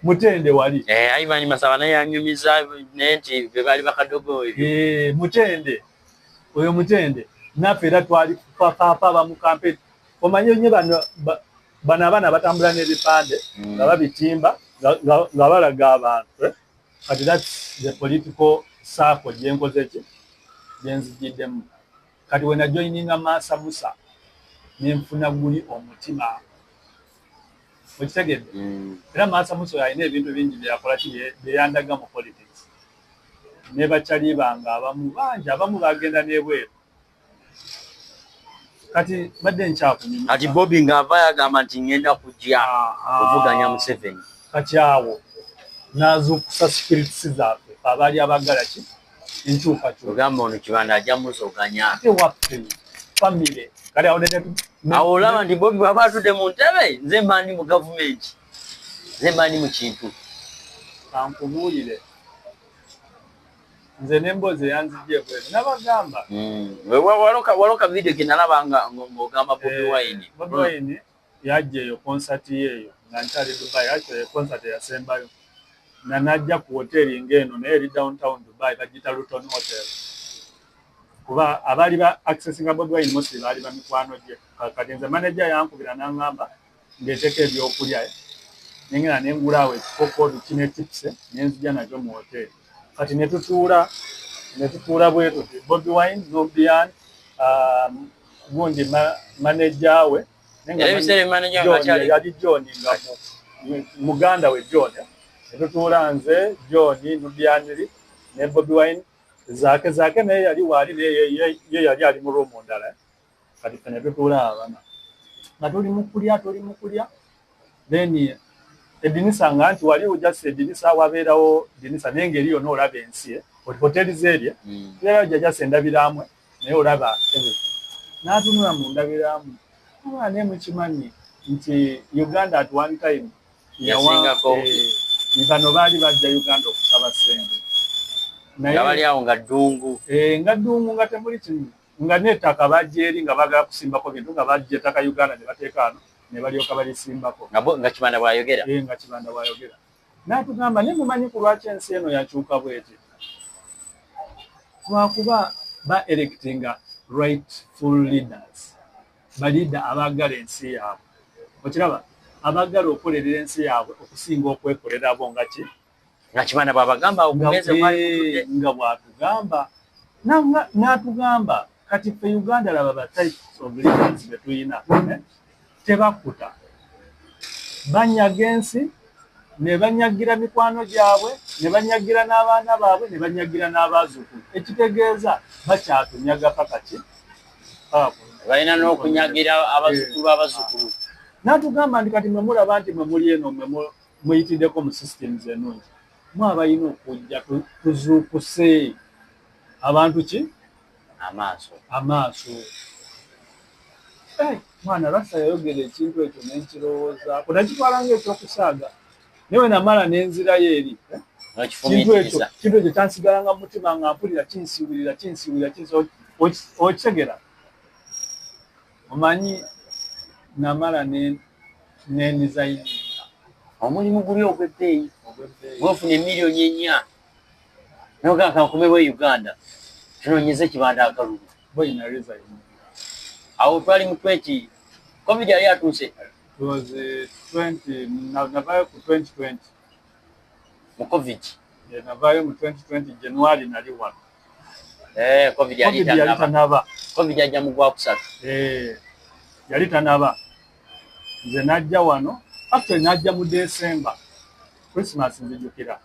Mutende wali Ivan Masaba naye yanyumiza naye nti be baali bakadogo ebyo. Mutende oyo Mutende naffe era twali paapa abamu kampeni. Omanyi nnyo bano abaana batambula n'ebipande nga babitimba nga balaga abantu. Kati that's the political circle gyenkoze ki gyenzigiddemu. Kati we najoyininga Maasa Musa nenfuna guli omutima. Okitegedde? Era Maasa Musa alina ebintu bingi byakola byeyandaga mu politics. Ne bakyali banga abamu bangi abamu bagenda n'ebweru. Kati badde nkyakunyuma. Kati Bobby ng'ava yagamba nti ngenda kujja okuvuganya Museveni. Kati awo n'azuukusa spirits zaffe abaali abagala ki enkyukakyuka. Ogamba ono Kibanda ajja musoganya. Ate waffe famire kale awo olaba nti Bobby bw'aba atudde mu ntebe nze mbaandi mu gavumenti nze mbaandi mu kintu. Kankubuulire nze n'emboozi eyanzijje bweru nabagamba. Waloka video ke nalabanga ng'ogamba Bobi Wine. Bobi Wine yajja eyo konsati yeeyo nga nkyali Dubai akyo konsati yasembayo. Na najja ku hoteli ng'eno naye eri downtown Dubai bagita Luton Hotel. Kuba abaali ba accessinga Bobi Wine mostly baali ba mikwano gye. Kati nze manager yankubira n'angamba ndeeteko ebyokulya nengera nengulaawo ekikoko kine chips nenzija nakyo mu hoteli. Kati ne tutuula bwe tuti Bobi Wine Nubian gundi manager we yali John nga muganda we John. Tutuula nze John Nubianiri ne Bobi Wine zake naye yali wali ye yali ali mu room ndala. Kati fene tutuula abana nga tuli mu kulya then edinisa nga nti wali ujase edinisa wabeerawo edinisa n'engeri yonna olaba ensi hoteli zeerye era jajja endabiraamwe naye olaba n'atunula mu ndabiraamu ne mukimanyi nti Uganda at one time bano baali bajja Uganda okusaba ssente nga bali awo nga ddungu nga temuli kimu nga n'ettaka bajja eri nga bagala kusimbako bintu nga bajja ettaka Uganda ne bateeka ano ne balyoka balisimbako nga Kibanda bw'ayogera nga Kibanda bw'ayogera n'atugamba ne mumanyi ku lwaki ensi eno yakyuka bweti lwakuba ba-electinga rightful leaders balida abaagala ensi yaabwe okiraba abaagala okukolerera ensi yaabwe okusinga okwekolera abo nga ki nga Kibanda bw'abagamba nga bw'atugamba n'atugamba kati ffe Uganda laba ba types of leaders be tuyina tebakuta banyaga ensi ne banyagira mikwano gyabwe ne banyagira n'abaana baabwe ne banyagira n'abaazukulu ekitegeeza bakyatunyaga paka ki balina n'okunyagira abazzukulu b'abazzukulu. N'atugamba nti kati mwe mulaba nti mwe muli eno mwe muyitiddeko mu systems ennungi mwabalina okujja tuzuukuse abantu ki amaaso. Mwana Rasta yayogera ekintu ekyo n'enkirowoozaako nakitwala ng'ekyokusaaga naye namala n'enzirayo eri kintu ekyo kyansigalanga mu mutima nga mpulira kinsiwulira okisegera omanyi namala ne design omulimu guli ogw'ebbeeyi gwofuna $4,000,000 nogaka nkomebwa Uganda tunoonyeze ekibanda akalulu boyina resign awo twali mu 20 covid yali atuuse it was 20 navayo ku 2020 mu covid navayo mu 2020 January nali wano covid yali tanaba covid yajja mu Gwakusatu yali tanaba nze najja wano actually najja mu December Christmas nzijukira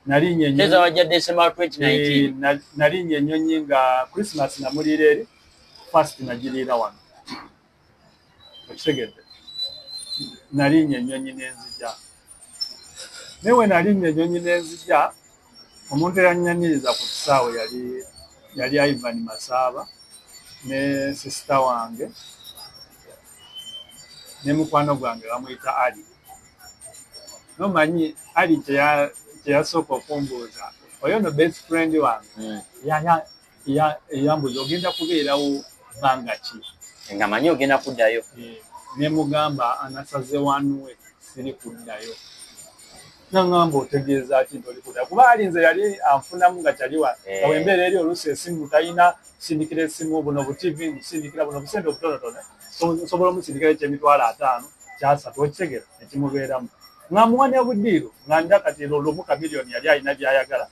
nali nyenye teza wajja December 2019 nali nyenye nga Christmas namulira eri first najirira wano okitegedde nali nyenye nenzija newe nali nyenye nenzija omuntu eyanyanyiriza ku kisaawe yali Ivan Masaba ne sister wange ne mukwano gwange bamuyita Ali nomanyi Ali kyeyasooka okumbuuza oyo no best friend wange yambuza ogenda kubeerawo bbanga ki nga manyi ogenda kuddayo ne mugamba anasaze wanwe siri kuddayo nangamba otegeeza ki ntoli kuddayo kuba Ali nze yali anfunamu nga kyaliwa awembeera eri oluusi esimu talina kusindikira esimu buno bu TV kusindikira buno busente obutonotono sobola omusindikira ekyemitwalo 5 kyasatu okitegera ekimubeeramu ngamuwa ne buddiiro nga nda kati olwomuka miliyoni yali alina byayagala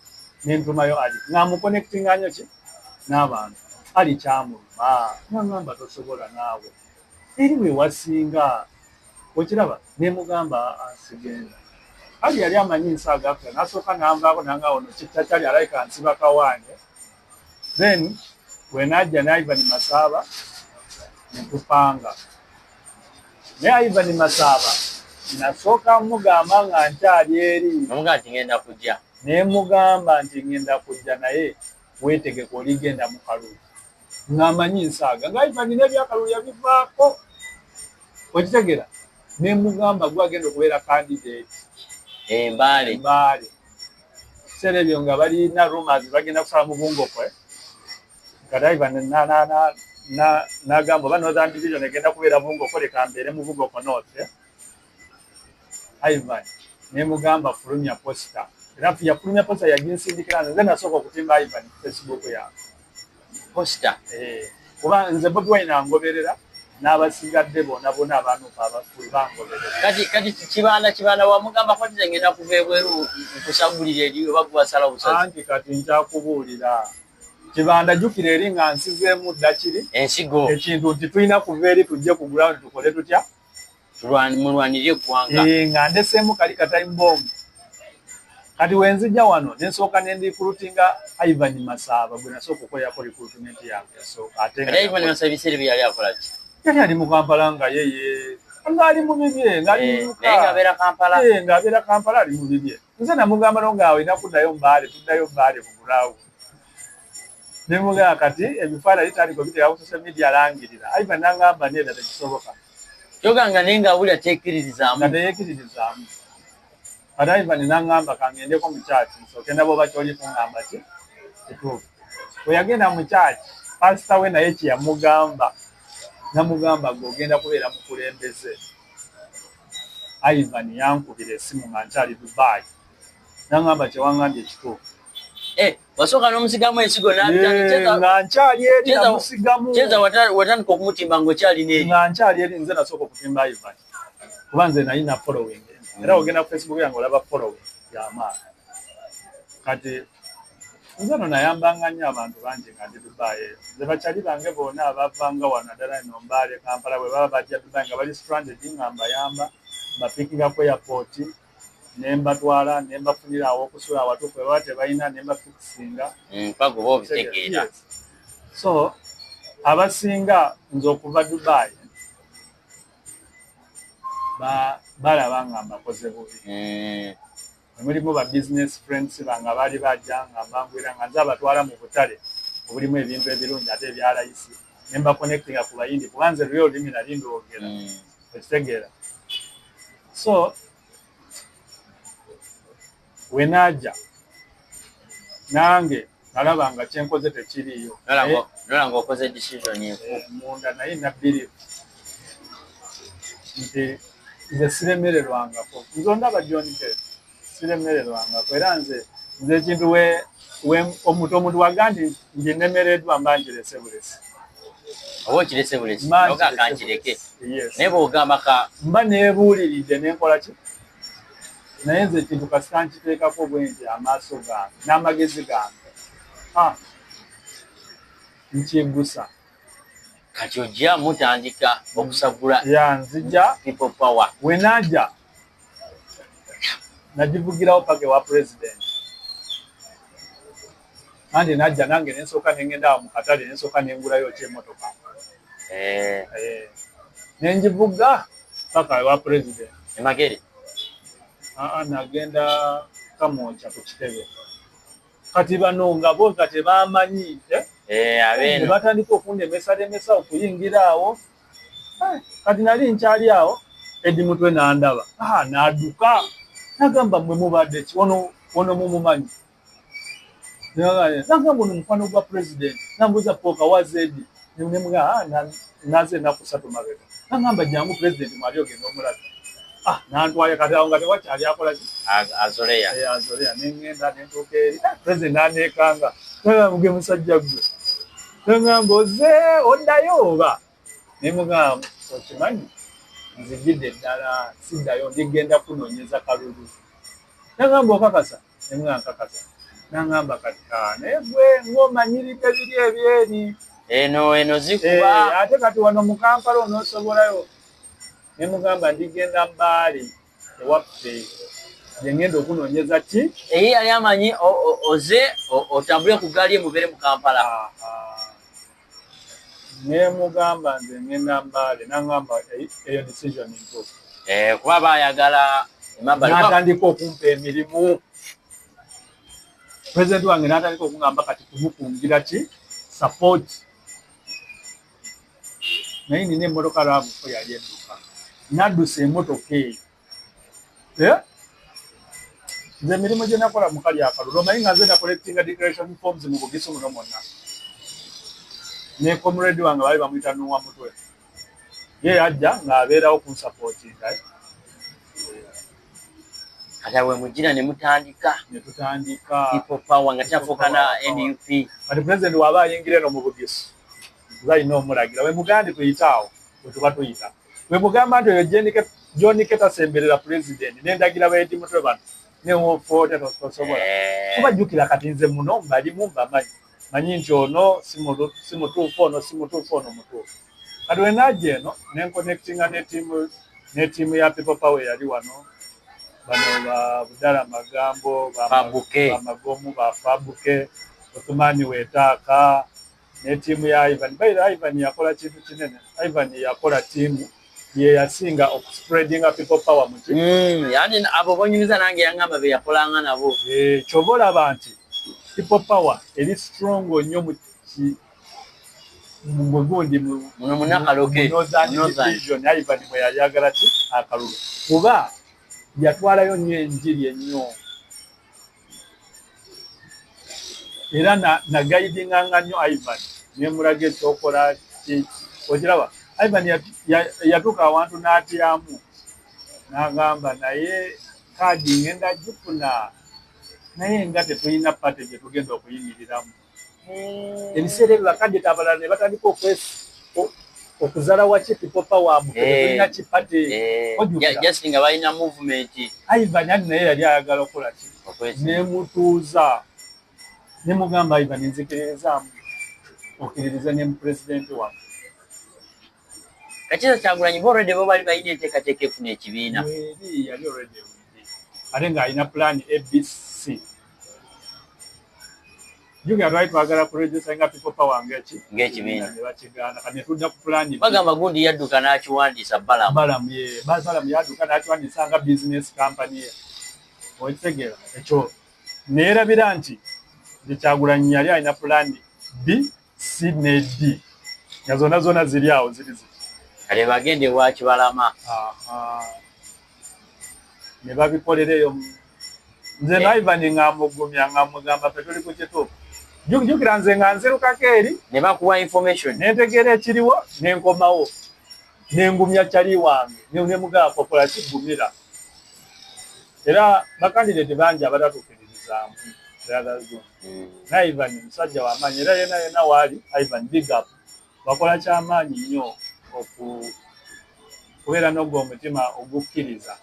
nentumayo Ali ngamuconnectinganyo ki n'abantu Ali kyamuluma nangamba tosobola naawe eri we wasinga okiraba ne mugamba asigenda Ali yali amanyi nsaaga afya nasooka nanvaako nangawo no kyali alayika nsibaka wange then wenajja ne Ivan Masaba netupanga ne Ivan Masaba nasooka mugamba nga nkyali eri nomuga nti ngenda kujja ne mugamba nti ngenda kujja naye weetegeka oligenda mu kalulu ng'amanyi nsaaga nga Ivan n'ebyakalulu yabivaako okitegera ne mugamba gwagenda okubeera candidate Mbale kiseera ebyo nga balina rumors bagenda kusala mu Bungokwe kati Ivan n'agamba oba Northern Division egenda kubeera Bungokwe leka mbeere mu Bungokwe North Ivan ne mugamba fulumya posta era yafulumya posta yaginsindikira nze nasooka okutimba Ivan ku Facebook yange posta kuba nze Bobi Wine angoberera n'abasigadde bonna abaanuuka abakulu bangoberera kati kibanda wamugamba ko ngenda kuva ebweru nkusagulira eri oba gwasala obusazi anti kati nkyakubuulira kibanda jjukira eri nga nsizeemu dda kiri ensigo ekintu nti tulina kuva eri tujje ku ground tukole tutya mulwanirire eggwanga nga ndeseemu kali ka time bomb kati wenzijja wano nensooka nendikulutinga Ivan Masaba gwe nasooka okukolako recruitment yange ate Ivan Masaba ebiseera bye yali akola ki yali ali mu Kampala nga yeye ngaali mu bibye naye ng'abeera Kampala ng'abeera Kampala ali mu bibye nze namugamba no nga olina kuddayo Mbale tuddayo Mbale ku bulaawo ne mugamba kati ebifaananyi bitandika obiteeka ku social media alangirira Ivan n'angamba nedda tekisoboka kyoganga naye nga buli ateekiririzaamu nga teyeekiririzaamu kati Ivan n'angamba kangendeko mu kyaki nsooke nabo oba kyoli kuŋŋamba ki kituufu bwe yagenda mu kyaki pasita we naye kyeyamugamba namugamba gweogenda kubeera mukulembeze Ivan yankubira essimu nga nkyali Dubai nangamba kyewangambye ekituufu wasooka n'omusigamu ensigo nga nkyali eri namusigamu kyeza watandika okumutimba ng'okyalina eri nga nkyali eri nze nasooka okutimba Ivan kuba nze nalina following era ogenda ku Facebook yange olaba following y'amaani kati nze no nayambanga nnyo abantu bangi nga ndi Dubai eyo nze bakyali bange bonna abavanga wano ddala eno Mbale Kampala bwe baba bajja Dubai nga bali stranded nga mbayamba bapikinga ku airport ne mbatwala ne mbafunira awokusula awatuufu bwe baba tebalina ne mbafikisinga bagoba obitegeera so abasinga nze okuva Dubai balaba nga mbakoze bubi mulimu ba business friends banga baali bajja nga mbangwira nga nze abatwala mu butale obulimu ebintu ebirungi ate ebyalayisi ne mbakonectinga ku bayindi kuba nze lwe olulimi nali ndwogera ekitegeera so we najja nange nalaba nga kyenkoze tekiriyo nolanga okoze decision munda naye nabbiri nze siremererwangako nze ondaba John K siremererwangako era nze ekintu omuntu wagandi nje nemereddwa mba njirese bulesi owo kirese bulesi oga kanjireke nebo ogamba ka mba nebuuliridde nenkola ki naye nze ekintu kasita nkiteekako bwenti amaaso gange n'amagezi gange nkigusa kati ojja mutandika okusagula nzija people power wenajja nagivugirawo paka ewa president andi najja nange nensooka nengendawo mu katale nensooka nengulayo kyemmotoka nengivuga paka ewa president emagere nagenda Kamwokya ku kitebe kati bano nga bo nga tebamanyi abeno batandika okundemesa okuyingira awo kati nali nkyali awo Edi Mutwe nandaba naduka nagamba mwe mubadde ki wono mumumanyi nagamba ono mukwano gwa president nambuza poka wazedi naze nakusatu mabega nagamba jangu president mwali ogenda omulaga nantwaye kati awo nga tewakyali akola azoleya nengenda nentuuka eri president nanekanga muge musajja gwe nagamba oze oddayo oba nemugamba okimanyi nzigidde ddala siddayo ndigenda kunoonyeza kalulu nagamba okakasa nemugamba nkakasa nagamba kati naye gwe ng'omanyiridde biri ebyeri eno zikuba ate kati wano mu Kampala onoosobolayo nemugamba ndigenda Mbale ewaffe ngenda okunoonyeza ki yali amanyi oze otambule ku gaali emubere mu Kampala nemugamba nze ngenda Mbale nagamba eyo decision ntuufu kuba bayagala natandika okumpa emirimu president wange natandika okugamba kati kumukungira ki support naye nina emmotoka lwabuko yali edduka naddusa emmotoka eyo nze emirimu gye nakola mu kali akalulu omanyi nga nze nakolectinga declaration forms mu Bugisu muno mwonna ne comrade wange baali bamuyita Nuwa Mutwe ye yajja ng'abeerawo kunsupportinga kati awe mujira netutandika people power nga kyafuuka na NUP kati president waba ayingira eno mu Bugisu zalina omulagira we mugandi tuyitaawo wetuba tuyita we mugamba nti oyo John K tasemberera president nendagira ba Edi Mutwe bano newofoota tosobola kubajjukira kati nze muno mbalimu mbamanyi manyi nti ono simutuufu ono mutuufu kati we najja eno nenconnectinga ne tiimu ya people power yali wano bano ba Budala Magambo Bamagomu Bafabuke Otumani Wetaaka ne tiimu ya Ivan Baira Ivan yakola kintu kinene Ivan yakola tiimu ye yasinga okuspreadinga people power muki yani abo bonyumiza nange yangamba be yakolanga nabo kyobola bantu people power eri strong nnyo mu gundi muno munakaloke vision Ivan mwe yayagala ki akalulu kuba yatwalayo nnyo enjiri ennyo era na guidinganga nnyo Ivan nemulaga ekyokola okiraba Ivan yatuuka awantu n'atyamu n'agamba naye kaadi ngenda gifuna naye nga tetulina pate gye tugenda okuyimiriramu ebiseera ebyo bakadde abalala ne batandika okuzala waki people power tulina kipate nga balina movement Ivan ali naye yali ayagala okukola ki nemutuuza nemugamba Ivan nzikiririzaamu okiririza ne president wange Katiza Kyagulanyi bo already bo bali bayina enteekateeka efuna ekibiina yali already ate ng'alina plan ABC juga lwali twagala kuregister people power ng'ekibiina ne bakigaana kati ne tudda ku plan bagamba gundi yadduka n'akiwandiisa Balamu yadduka n'akiwandiisa nga business company okitegeera ekyo neerabira nti Kyagulanyi yali alina plan B, C ne D nga zonna ziri awo ziri kale bagende wa Kibalama ne babikolereyo nze Ivan ng'amugumya ng'amugamba ffe tuli ku kituufu jjukira nze nga nzirukako eri ne bakuwa information nentegeera ekiriwo nenkomawo nengumya kyali wange ne mugaba popola kigumira era bakandidate bangi abatatuukiririzaamu na Ivan musajja w'amaanyi era yena waali Ivan big up bakola kyamaanyi nnyo kubeera n'ogwo omutima ogukkiriza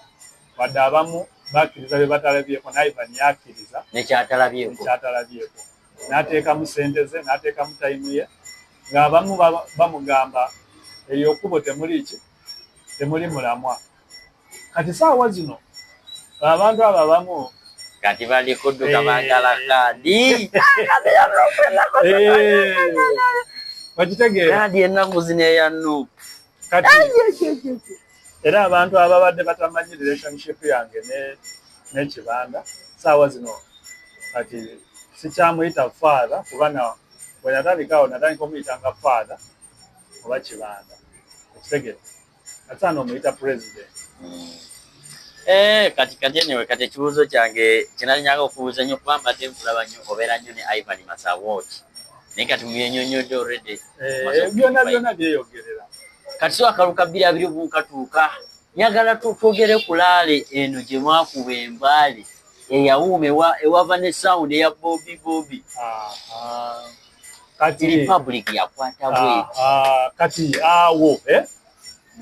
wadde abamu bakkiriza bye batalabyeko na Ivan yakkiriza nekyatalabyeko n'ateekamu ssente ze n'ateekamu tayimu ye ng'abamu bamugamba eyo okubo temuli mulamwa kati saawa zino abantu abo abamu kati bali kudduka baagala kaadi wakitegeera kaadi ennaku zino eya Nuupu kati era abantu ababadde batamanyi relationship yange n'ekibanda saawa zino kati sikyamuyita father kubana bwe natandikawo natandika omuyitanga father oba kibanda ekitegeera ataano omuyita president. Kati anyway kati ekibuuzo kyange kinalinyaga okubuuza nnyo kuba mbadde nkulaba nnyo obeera nnyo ne Ivan Masawoti naye kati mubyenyonyodde already byonna byeyogerera kati so akaluka 2 bunkatuuka nyagala twogere ku laale eno gye mwakuba embaale eyawuuma ewava ne sound eya Bobby kati Republic yakwata bweti kati awo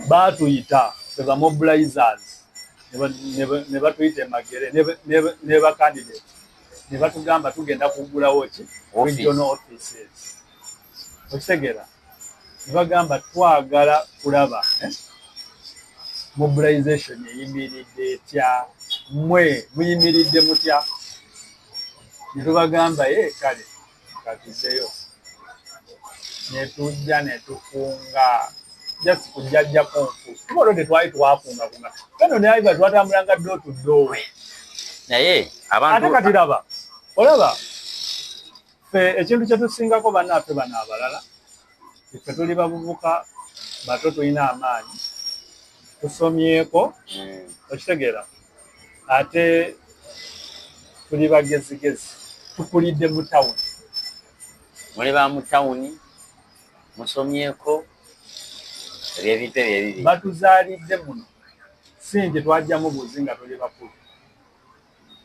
batuyita seba mobilizers ne batuyita emagere ne bakandidate ne batugamba tugenda kugulawo ki regional offices okitegeera ne bagamba twagala kulaba mobilization eyimiridde etya muyimiridde mutya ne tubagamba kale katuddeyo ne tujja ne tufunga just kujjajja konfu tumoto tetwali twafunga kano ne Ivan twatambulanga ddo tuddo naye abantu ate kati laba olaba fe ekintu kye tusingako bannaffe bano abalala ffe tuli bavubuka bato tulina amaanyi tusomyeko okitegeera ate tuli bagezigezi tukulidde mu tawuni muli ba mu tawuni musomyeko ebintu ebyo batuzaalidde muno sinje twajjamu buzi nga tuli bakulu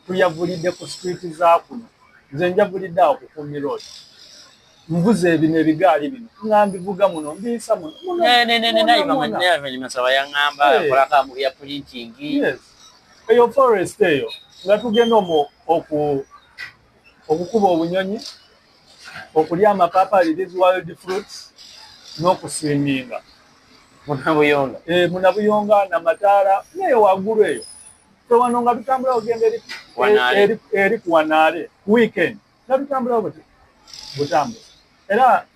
tuyavulidde ku streeti za kuno nze njavulidde awo ku Kumi Road mbuze ebino ebigaali bino ngambivuga muno mbiyisa muno Masaba yaŋŋamba akolako mu bya printing eyo forest eyo nga tugenda okukuba obunyonyi okulya amapaapaali these wild fruits n'okuswiminga munabuyonga namataala neyo waggulu eyo tewano nga tutambula ogenda eri ku Wanaale weekend nga tutambula butambuza era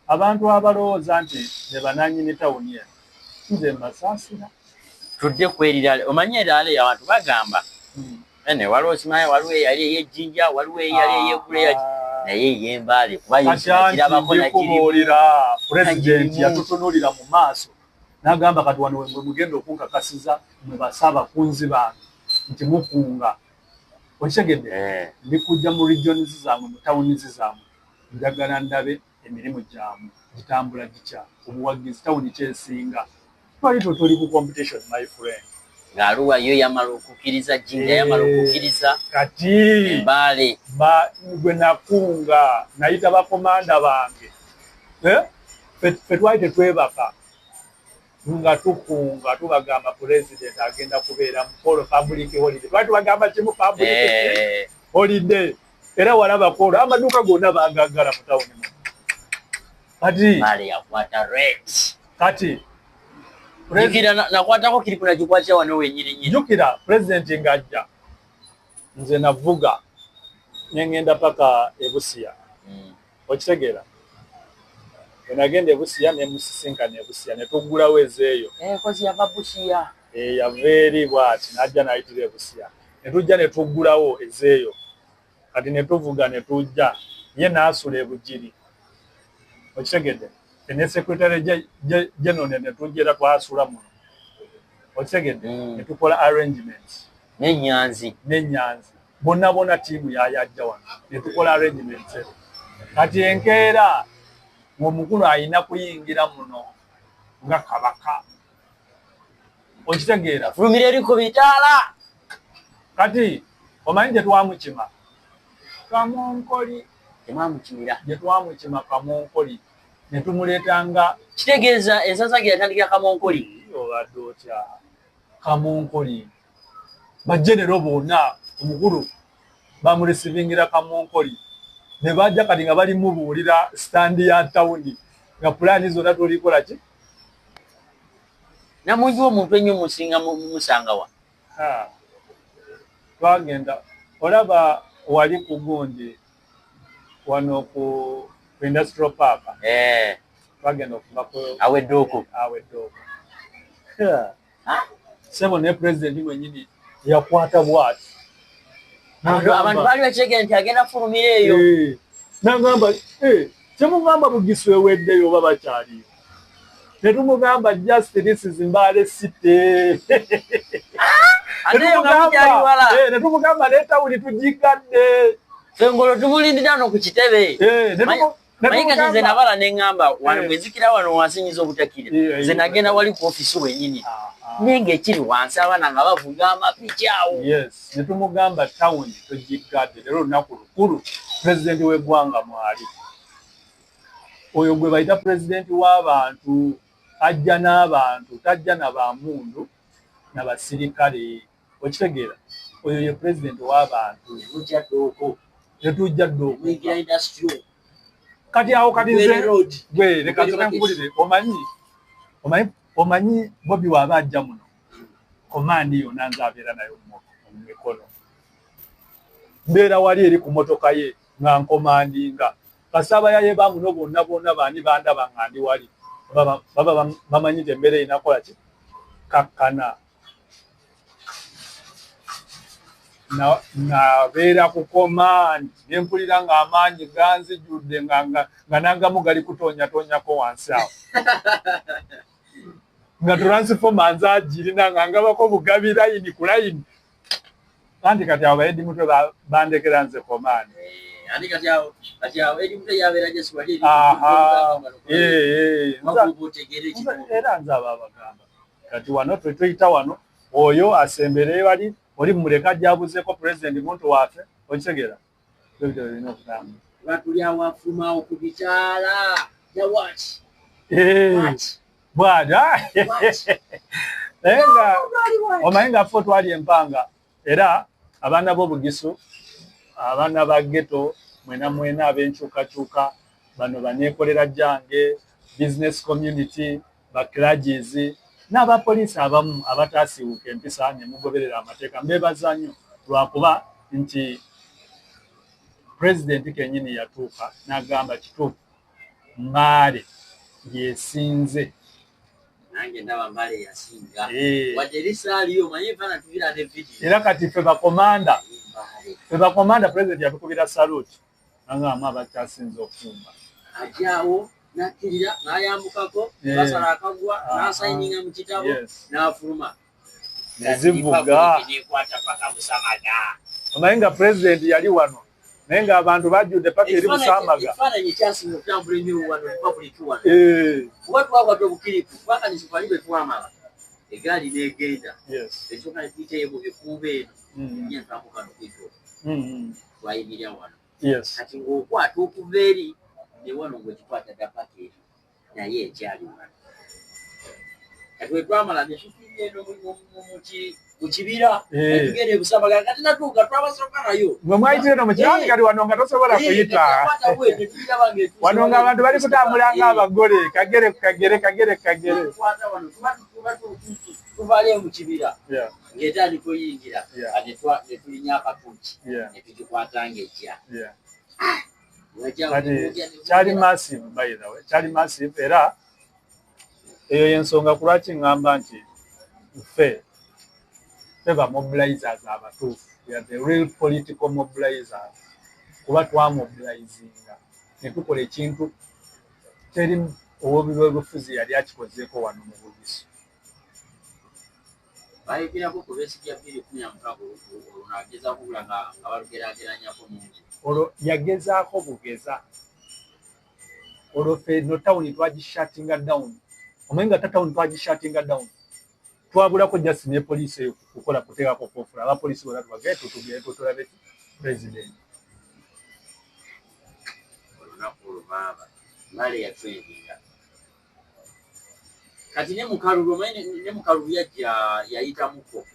abantu abalowooza nti ne bananyini tawuni eno nze Masaasira tudde kweriraale omanye eraale abantu bagamba ene waliwo simaye waliwo eyali ey'ejjinja waliwo eyali ey'egguleya naye ey'embaale kubayirabako nakikubuulira pulezidenti yatutunuulira mu maaso n'agamba kati wano mwe mugenda okunkakasiza mwe basaabakunzi bange nti mukunga okitegedde ndikujja mu regions zammwe mu tawunizi zammwe njagala ndabe emirimu gyammwe gitambula gitya obuwagizi tawuni kyesinga twali tuli ku competition my friend ng'aluwa yo yamala okukkiriza Jinja yamala okukkiriza kati embaale gwe nakunga nayita bakomanda bange fe twali tetwebaka nga tukunga tubagamba president agenda kubeera mukolo public holiday twali tubagamba kimu public holiday era walabakolo amaduuka gonna bagagala mu tawuni mu kati embaale yakwata rate kati jukira nakwatako kiripu nakikwatira wano wenyini nyini jukira president ngajja nze navuga nengenda paka ebusiya okitegeera enagenda ebusiya nemusisinkana ebusiya netugulawo ezeeyo kozi yava busiya yava eri bwati najja nayitira ebusiya netujja netugulawo ezeeyo kati netuvuga netujja ye naasula ebugiri okitegedde ne secretary general netujjera twasula muno okitegedde netukola arrangements n'ennyanzi bonna tiimu yayajja wano netukola arrangements kati enkeera ng'omukulu ayina kuyingira muno nga kabaka okitegeera fulumira eriko bitaala kati omanyi gye twamukima Kamonkoli temwamukimira gye twamukima Kamonkoli ne tumuleetanga kitegeeza ensasa ge yatandikira Kamonkoli obadde otya Kamonkoli bajenero bonna omukulu bamuresivingira Kamonkoli ne bajja kati nga bali mubuulira standi ya tawuni nga pulaani zonna tolikola ki namungi omuntu ennyo musinga musangawa twagenda olaba wali ku gundi wano ku industrial park twagenda okuvako aweddeoko sebo ne president mwenyini yakwata bwati abantu baali bakitegeera nti agenda kufulumira eyo nagamba temugamba Bugisu eweddeyo oba bakyaliyo netumugamba just this is Mbale City netumugamba netawuni tugigadde fengolo tumulindira no ku kitebe mayinga nze nabala neŋŋamba wano bwezikira wano wansinyiza obutakira nze nagenda wali ku ofisi wenyini ninga ekiri wansi abaana nga bavuga amapiki awo netumugamba tawuni tugigadde lero olunaku lukulu pulezidenti w'eggwanga mwali oyo gwe bayita pulezidenti w'abantu ajja n'abantu tajja na bamundu n'abasirikale okitegeera oyo ye pulezidenti w'abantu netujja ddooko kati awo kati nze gwe leka nsoka nkubulire omanyi Bobi waaba ajja muno komandi yonna nze abeera nayo mu mikono mbeera wali eri ku motoka ye nga nkomandinga kasaba yaye bamuno bonna baani bandaba nga ndi wali baba bamanyi embeera inakola ki kakkana nabeera ku komandi nempulira nga amaanyi ganzijjudde nga nagamu gali kutonyatonyako wansi awo nga transforma nze agirina nga ngabako bugabi layini ku layini anti kati awo bayedi mutwe bandekera nze komandi era nze ababagamba kati wano twetuyita wano oyo asembere wali oli muleka jabuzeeko pulezidenti muntu waffe okitegeera olina okugamba batuli awafuma okubikyala jawati bwada naye nga omanyi nga ffe twali empanga era abaana b'Obugisu abaana ba ghetto mwena ab'enkyukakyuka bano baneekolera jange business community baklages n'abapoliisi abamu abataasiiwuka empisa ne mugoberera amateeka mbeebaza nnyo lwakuba nti pulezidenti kennyini yatuuka n'agamba kituufu Mbale yesinze nange ndaba Mbale yasinga wadde erisaaliyo manyi nfana tugira ne video era kati ffe bakomanda pulezidenti yatukubira saluti nangamba abakyasinze okufumba ajaawo nakirira n'ayambukako basala akagwa n'asayininga mu kitabo n'afuluma nezivuga omanyi nga pulezidenti yali wano naye nga abantu bajjudde paka eri Busamaga ekifaananyi kyasinga okutambula emyo wano repubuliki wano kuba twakwata obukiriku twakanyisa twali bwe twamala egaali n'egenda ekyoka netuyitayo mu bikuuba eno nyentambuka nokuyita twayimirira wano kati ng'okwata okuva eri ne wano ng'ekikwata dda paka eri naye ekyali wano kati we twamala netutumye eno mu kibira netugenda Busamaga kati natuuka twabasooka nayo mwe mwayitire no mu kirangi kati wano nga tosobola kuyita wano nga abantu bali kutambula ng'abagole kagere tuvaale mu kibira ng'etandika oyingira netulinya akatuuki netugikwata ng'ejja kyali massive by the way kyali massive era eyo yensonga kulwaki ngamba nti ffe ba mobilizers abatuufu we are the real political mobilizers kuba twamobilizinga netukola ekintu teri ow'obufuzi yali akikozeeko wano mu Bugisu bayigirako ku Besigye 2016 olwo nagezaako okula nga balugeraageranyako mungi olwo yagezaako bugeza olwo ffe no tawuni twagishatinga down omenga town twagishatinga down twabulako just ne police kukola kuteekako kofula abapolisi bonna tubagee tutugire tutulabe president olunaku olubaba male yatwevinga kati ne mukalulu yayitamuko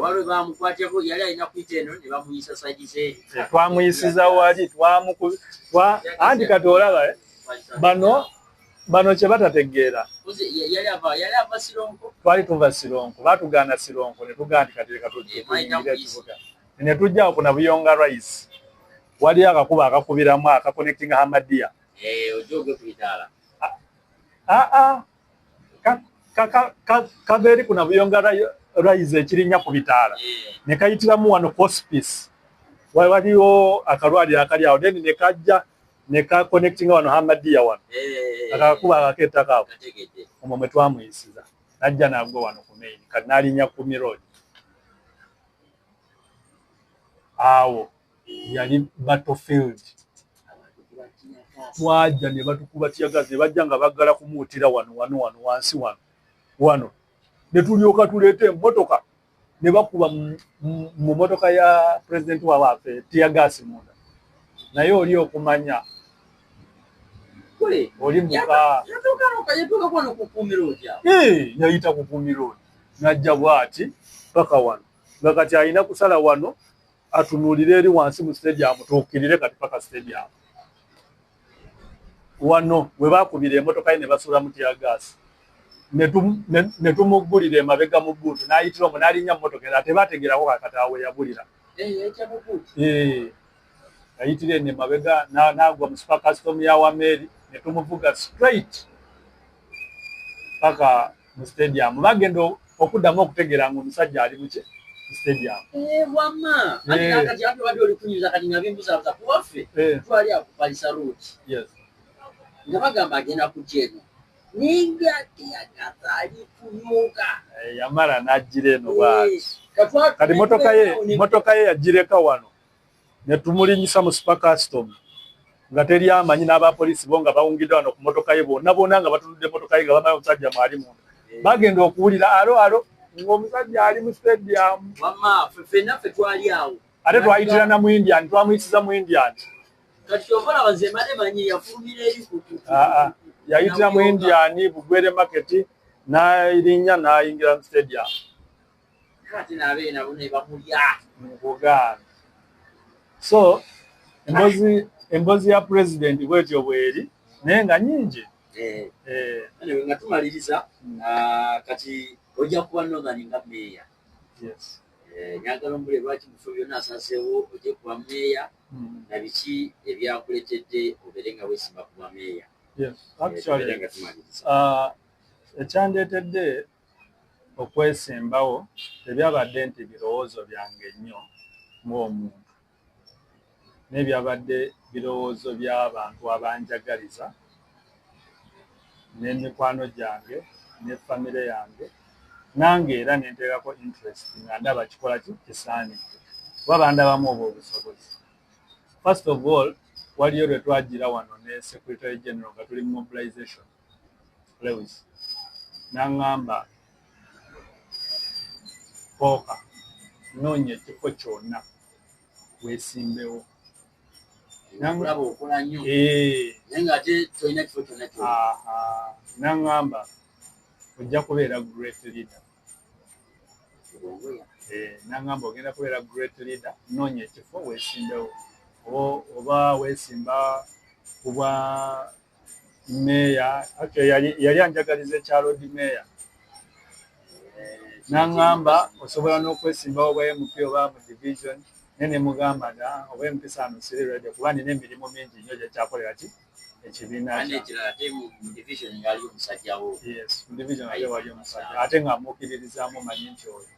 waliwo bamukwateko yali alina kuyita eno ne bamuyisa saidi zeeri twamuyisiza wali anti kati olaba bano kye batategeera yali ava Sironko twali tuva Sironko batugaana Sironko ne tugaa nti kati leka tuyingire kibuga ne tujja okuna Buyonga Rise wali akakuba akakubiramu akakonectinga Hamadia ojoge kwitaala kabeeri kuna Buyonga Rise ekirinya ku bitaala ne kayitiramu wano hospice waliwo akalwaliro akali awo then ne kajja ne ka connectinga wano Hamadia wano akakuba akaketta ako omwo mwe twamuyisiza najja nagwo wano ku main kati n'alinya ku road awo yali battlefield wajja ne batukuba tyagazi bajja nga baggala kumuutira wano wansi wano ne tulyoka tuleeta emmotoka ne bakuba mu motoka ya president waffe tyagasi munda naye oli okumanya oli muka yayita kukuumiro najja bwati paka wano nga kati alina kusala wano atunuulire eri wansi mu stadium tuukirire kati paka stadium wano we bakubira emmotoka ye ne basuula mu tyagasi ne tumuggulira emabega mu bbuutu n'ayitira omwo n'alinnya mu mmotoka era tebategerako kakati awo yabulira yayitira eno emabega n'agwa mu super custom ya Wameri ne tumuvuga straight paka mu stadium bagenda okuddamu okutegeera nga omusajja ali mu stadium wamma kati ate wali oli kunyuza kati nga bimbuzabuza ku waffe twali akupalisa road nga bagamba agenda kujja eno ninga tyagasa ali kunyuka yamala n'ajjira eno bwati kati motoka ye yagireka wano ne tumulinyisa mu super custom nga teri amanyi n'abapoliisi bo nga bawungidde wano ku motoka ye bonna nga batunudde motoka ye nga bamanyi omusajja mwali munda bagenda okuwulira alo ng'omusajja ali mu stadium wamma ffenaffe twali awo ate twayitira na mu Indian twamuyisiza mu Indian kati kyova nze mane manyi yafulumira eri yayitira mu Indian Bugwere market n'erinnya n'ayingira mu stadium kati nabe nabo ne bamulya mukugaana so embozi ya president bwetyo bweri naye nga nyingi nga tumaliriza kati ojja kuba Northern nga meeya nyagala ombule lwaki mufo byonna asaseewo ojje kuba meeya na biki ebyakuletedde obeere nga weesimba kuba meeya nga tumaliriza ekyandeetedde okwesimbawo tebyabadde nti birowoozo byange nnyo ng'omuntu n'ebyabadde birowoozo by'abantu abanjagaliza n'emikwano gyange ne famire yange nange era nenteekako interest nga ndaba kikola kisaanidde kuba bandabamu oba obusobozi. First of all waliyo lwe twagira wano ne Secretary General nga tuli mobilization Lewis n'aŋŋamba pooka noonya ekifo kyonna weesimbewo n'aŋŋamba ojja kubeera great leader n'aŋŋamba ogenda kubeera great leader noonya ekifo weesimbewo oba weesimba kubwa meeya yali anjagaliza ekyalo di meeya n'aŋŋamba osobola n'okwesimbawo obwa MP oba mu division naye ne mugamba da oba MP saano siri ready kuba nina emirimu mingi nnyo gyekyakolera ki ekibiina mu division waliyo omusajja ate nga mukkiririzaamu manyi nti oyo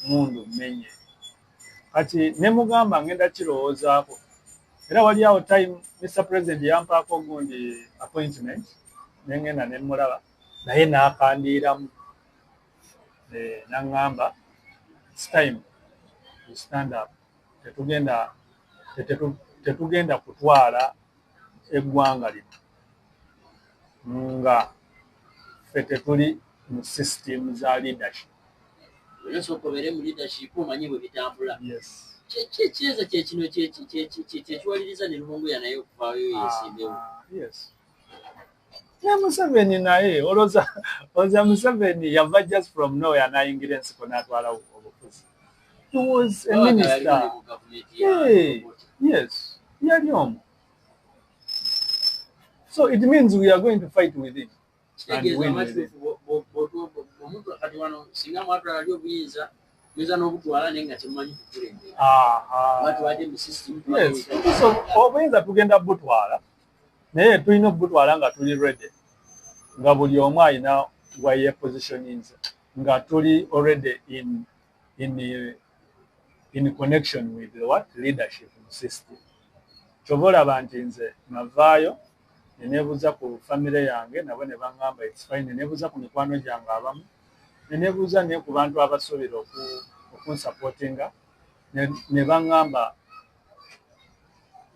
mundu mmenye kati ne mugamba ngenda kirowoozaako era wali awo time Mr. President yampaako gundi appointment ne ngenda ne mulaba naye n'akandiiramu n'aŋŋamba it's time to stand up tetugenda kutwala eggwanga lino nga fete tuli mu system za leadership. Okobere mu leadership omanyi bwe bitambula. Yes. Kyeza kino kyekiwaliriza ne Lumongoya naye okuvaayo yeesimbewo. Yes. Ne Museveni naye oloza Museveni yava just from nowhere n'ayingira ensiko n'atwala obufuzi. He was a minister. Hey, yes. Yali omwo. So it means we are going to fight with him. And win with him. Yes. So obuyinza tugenda butwala naye tulina butwala nga tuli ready nga buli omu alina waye positionings nga tuli already in connection with the what leadership system. Chobola abantu nze navaayo nenebuza ku family yange nabo ne bangamba it's fine, nenebuza ku mikwano gyange abamu, nenebuza ne ku bantu abasobera okunsupport ne bangamba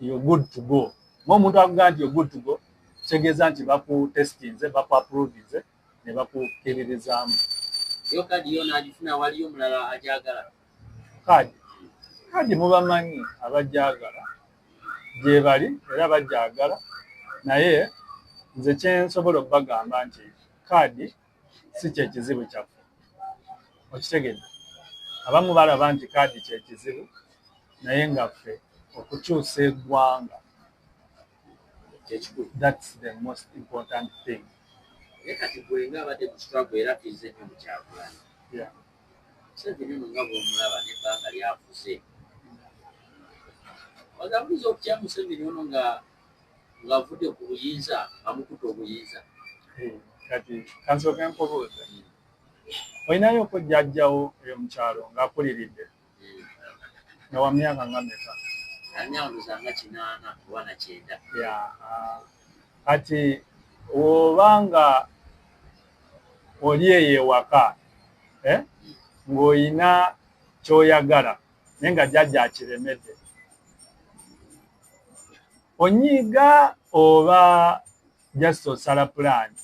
you're good to go. Omuntu agamba nti you're good to go kitegeeza nti baku testinze baku approve ne bakukiririzaamu. Yo kadi yo n'agifuna waliyo omulala agyagala. Kadi mubamanyi abajjagala gye bali era bajjagala, naye nze kyensobola okubagamba nti kadi si kyekizibu kyaffe. Okitegedde? Abamu balaba nti kadi kyekizibu naye nga ffe okukyusa eggwanga. That's the most important thing. Yeah. Kati kansooke nkubuuze. Olinayo okujjajjawo eyo mu kyalo ng'akuliridde nga wa myaka nga meka? Kati obanga oli eyo ewaka ng'olina ky'oyagala naye nga jjajja akiremedde, onyiiga oba just osala pulaani?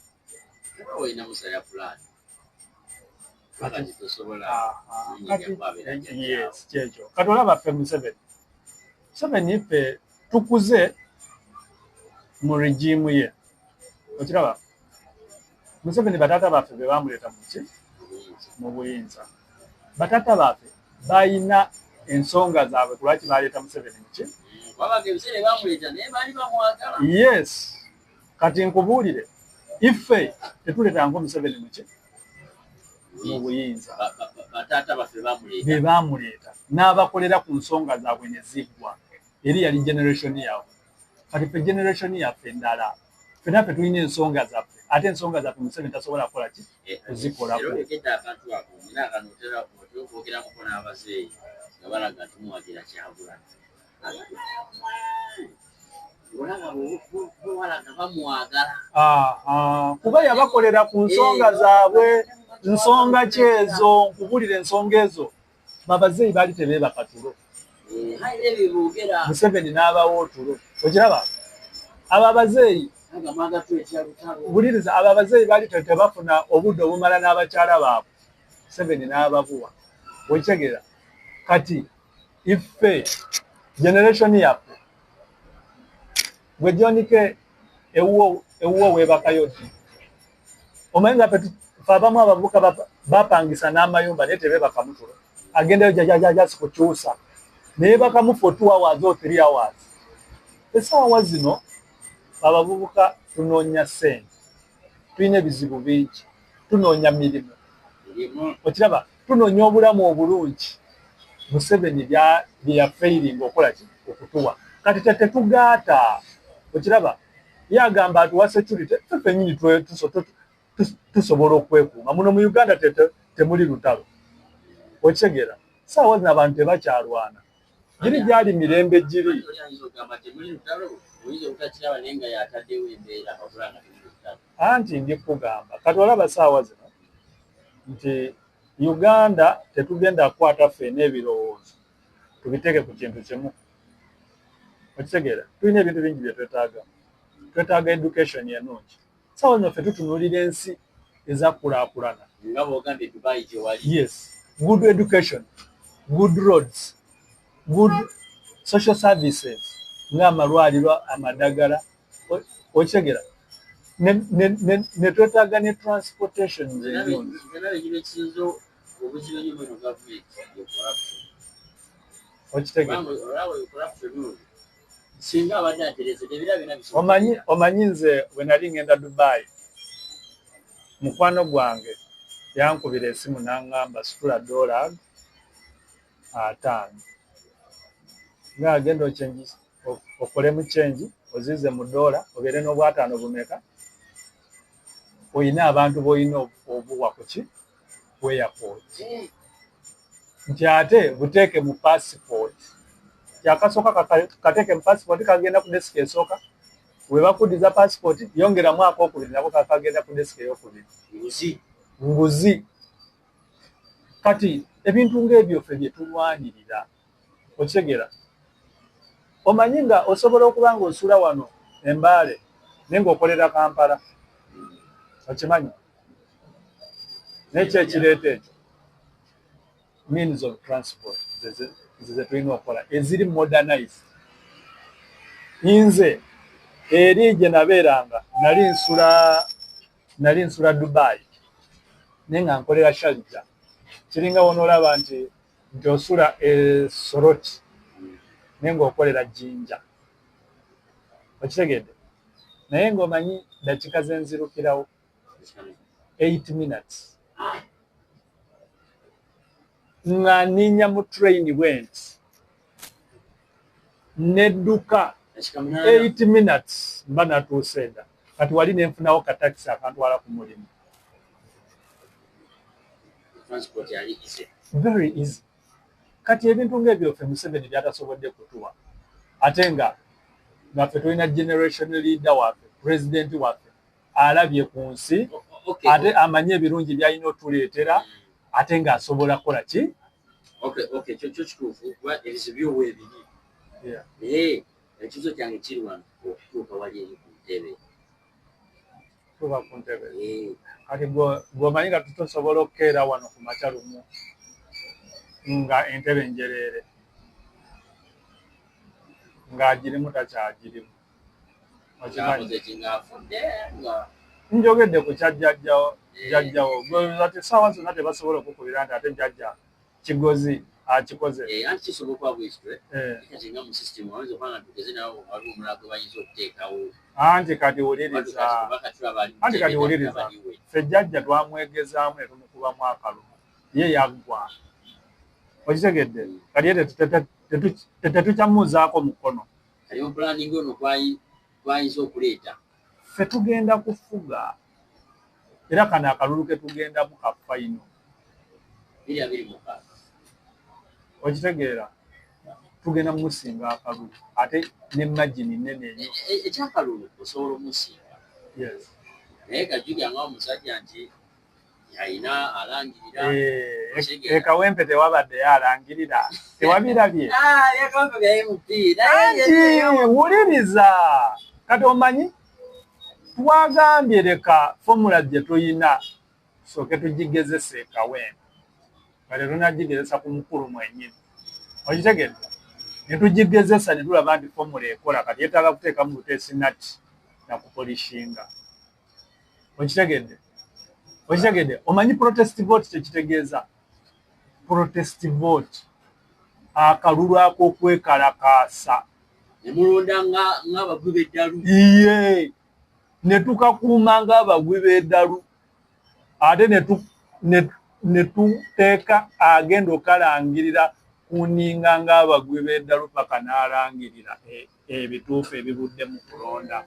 Yes, kyekyo. Kati olaba ffe Museveni ffe tukuze mu regimu ye. Okiraba? Museveni bataata baffe be bamuleeta mu buyinza. Bataata baffe balina ensonga zaabwe ku lwaki baleeta Museveni mu ki? Yes. Kati nkubuulire, iffe tetuleetanga Museveni mu ki? Mu buyinza. Be bamuleeta n'abakolera ku nsonga zaabwe ne ziggwa. Eri yali generation yaabwe. Kati ffe generation yaffe endala. Ffenna ffe tulina ensonga zaffe. Ate ensonga zaffe Museveni tasobola kukola ki? Kuzikolako. Kuba yabakolera ku nsonga zaabwe. Nsonga kyezo, nkubulira ensonga ezo babazeeyi baali tebeebaka tulo. Museveni n'abawa otulo. Okiraba? Abo abazeeyi buliriza, abo abazeeyi baali tebafuna obudde obumala n'abakyala baabwe. Museveni n'ababuwa. Okitegeera? Kati iffe generation yaffe gwe John ewuwo weebakayo ddi? Omanyi nga ffe abamu abavubuka bapangisa n'amayumba naye tebeebakamu tulo. Agendayo jajajajasi kukyusa naye bakamu for 2 hours or 3 hours. Essaawa zino abavubuka tunoonya ssente, tulina ebizibu bingi, tunoonya mirimu. Okiraba? Tunoonya obulamu obulungi. Museveni bye yafeiringa okola ki? Okutuwa. Kati tetugaata. Okiraba? Ye agamba atuwa security, ffe nnyini tusobola okwekuuma. Muno mu Uganda temuli lutalo. Okitegeera? Ssaawa zino abantu tebakyalwana. Giri gyali mirembe giri. Anti ndikugamba kati olaba ssaawa zino nti Uganda tetugenda kukwata ffenna ebirowoozo tubiteeke ku kintu kimu. Okitegeera? Tulina ebintu bingi bye twetaaga. Twetaaga education ennungi. Ssaawa zino ffe tutunuulira ensi ezakulaakulana. Yes. Good education, good roads, good social services, ng'amalwaliro, amadagala, okitegeera. Ne twetaaga ne transportation ennungi. Okitegeera. Omanyi nze bwe nali ngenda Dubai, mukwano gwange yankubira esimu n'aŋŋamba situla $5 ng'agenda okolemu change ozize mu $, obeere n'obw'ataano bumeka, oyina abantu b'olina obuwa ku ki ku airport, nti ate buteeke mu passport. Kyakasooka kateeke mu passport, kagenda ku desiki esooka, we bakuddiza passport yongeramu akookubiri nako kakagenda ku desiki ey'okubiri. Nguzi. Kati ebintu ng'ebyo ffe bye tulwanirira, okitegeera. Omanyi nga osobola okuba ng'osula wano Embaale naye ng'okolera Kampala, okimanyi? N'ekyo ekireeta ekyo means of transport ze tulina okukola eziri modernized. Nze eri gye nabeeranga nali nsula Dubai naye nga nkolera Sharjah. Kiringa wonoolaba nti osula Soroti naye ng'okolera Jinja, okitegedde. Naye ng'omanyi dakika ze nzirukirawo 8 minutes nga ninnya mu train bwenti nedduka 8 minutes mba natuuse dda. Kati wali nenfunawo katakisi akantwala ku mulimu. Very easy. Kati ebintu ng'ebyo ffe Museveni byatasobodde kutuwa, ate nga naffe tulina generation leader waffe, president waffe alabye ku nsi, ate amanye ebirungi by'alina otuleetera, ate ng'asobola kukola ki? Kyo kituufu kuba ebizibu weebiri. Naye ekizo kyange kiri wano okutuuka wali eri ku ntebe. Tuba ku ntebe. Kati gw'omanyi nga tutosobola okukeera wano ku makya lumu nga entebe njereere, ng'agirimu takyagirimu. Njogedde ku kya jjajjawo. Ati essaawa zonna tebasobola okukubira nti ate jjajja kigozi akikoze. Anti kisoboka bwekitwe kati nga mu system waweza kubanga tugeze nawo waliwo omulala gwe bayinza okuteekawo. Anti kati wuliriza, ffe jjajja twamwegezaamu ne tumukubamu akalulu, ye yaggwa. Okitegedde? Kati ye tetukyamuuzaako mukono. Kaliwo planning ono kwayinza okuleeta. Ffe tugenda kufuga era kano akalulu ke tugendamu ka fayino. 2026. Okitegeera? Tugenda musinga akalulu ate ne magini nene nnyo. Ekyakalulu osobola omusinga. Yes. Naye kajjukira nga omusajja nti alina alangirira. Kawempe tewabadde yalangirira. Tewabirabye. Yakawempe ga MP. Wuliriza. Kati omanyi twagambye leka formula gye tuyina sooke tugigezesa ekawempe. Kale tunagigezesa ku mukulu mwennyini. Okitegedde? Ne tugigezesa ne tulaba nti formula ekola, kati yeetaaga kuteekamu buteesinati na kupolishinga. Okitegedde? Omanyi protest vote kye kitegeeza? Protest vote akalulu ak'okwekalakaasa. Ne mulonda ng'abagwi b'eddalu. Iye. Ne tukakuuma ng'abagwi b'eddalu. Ate ne tuteeka agenda okalangirira kuninga ng'abagwi b'eddalu paka n'alangirira ebituufu ebivudde mu kulonda.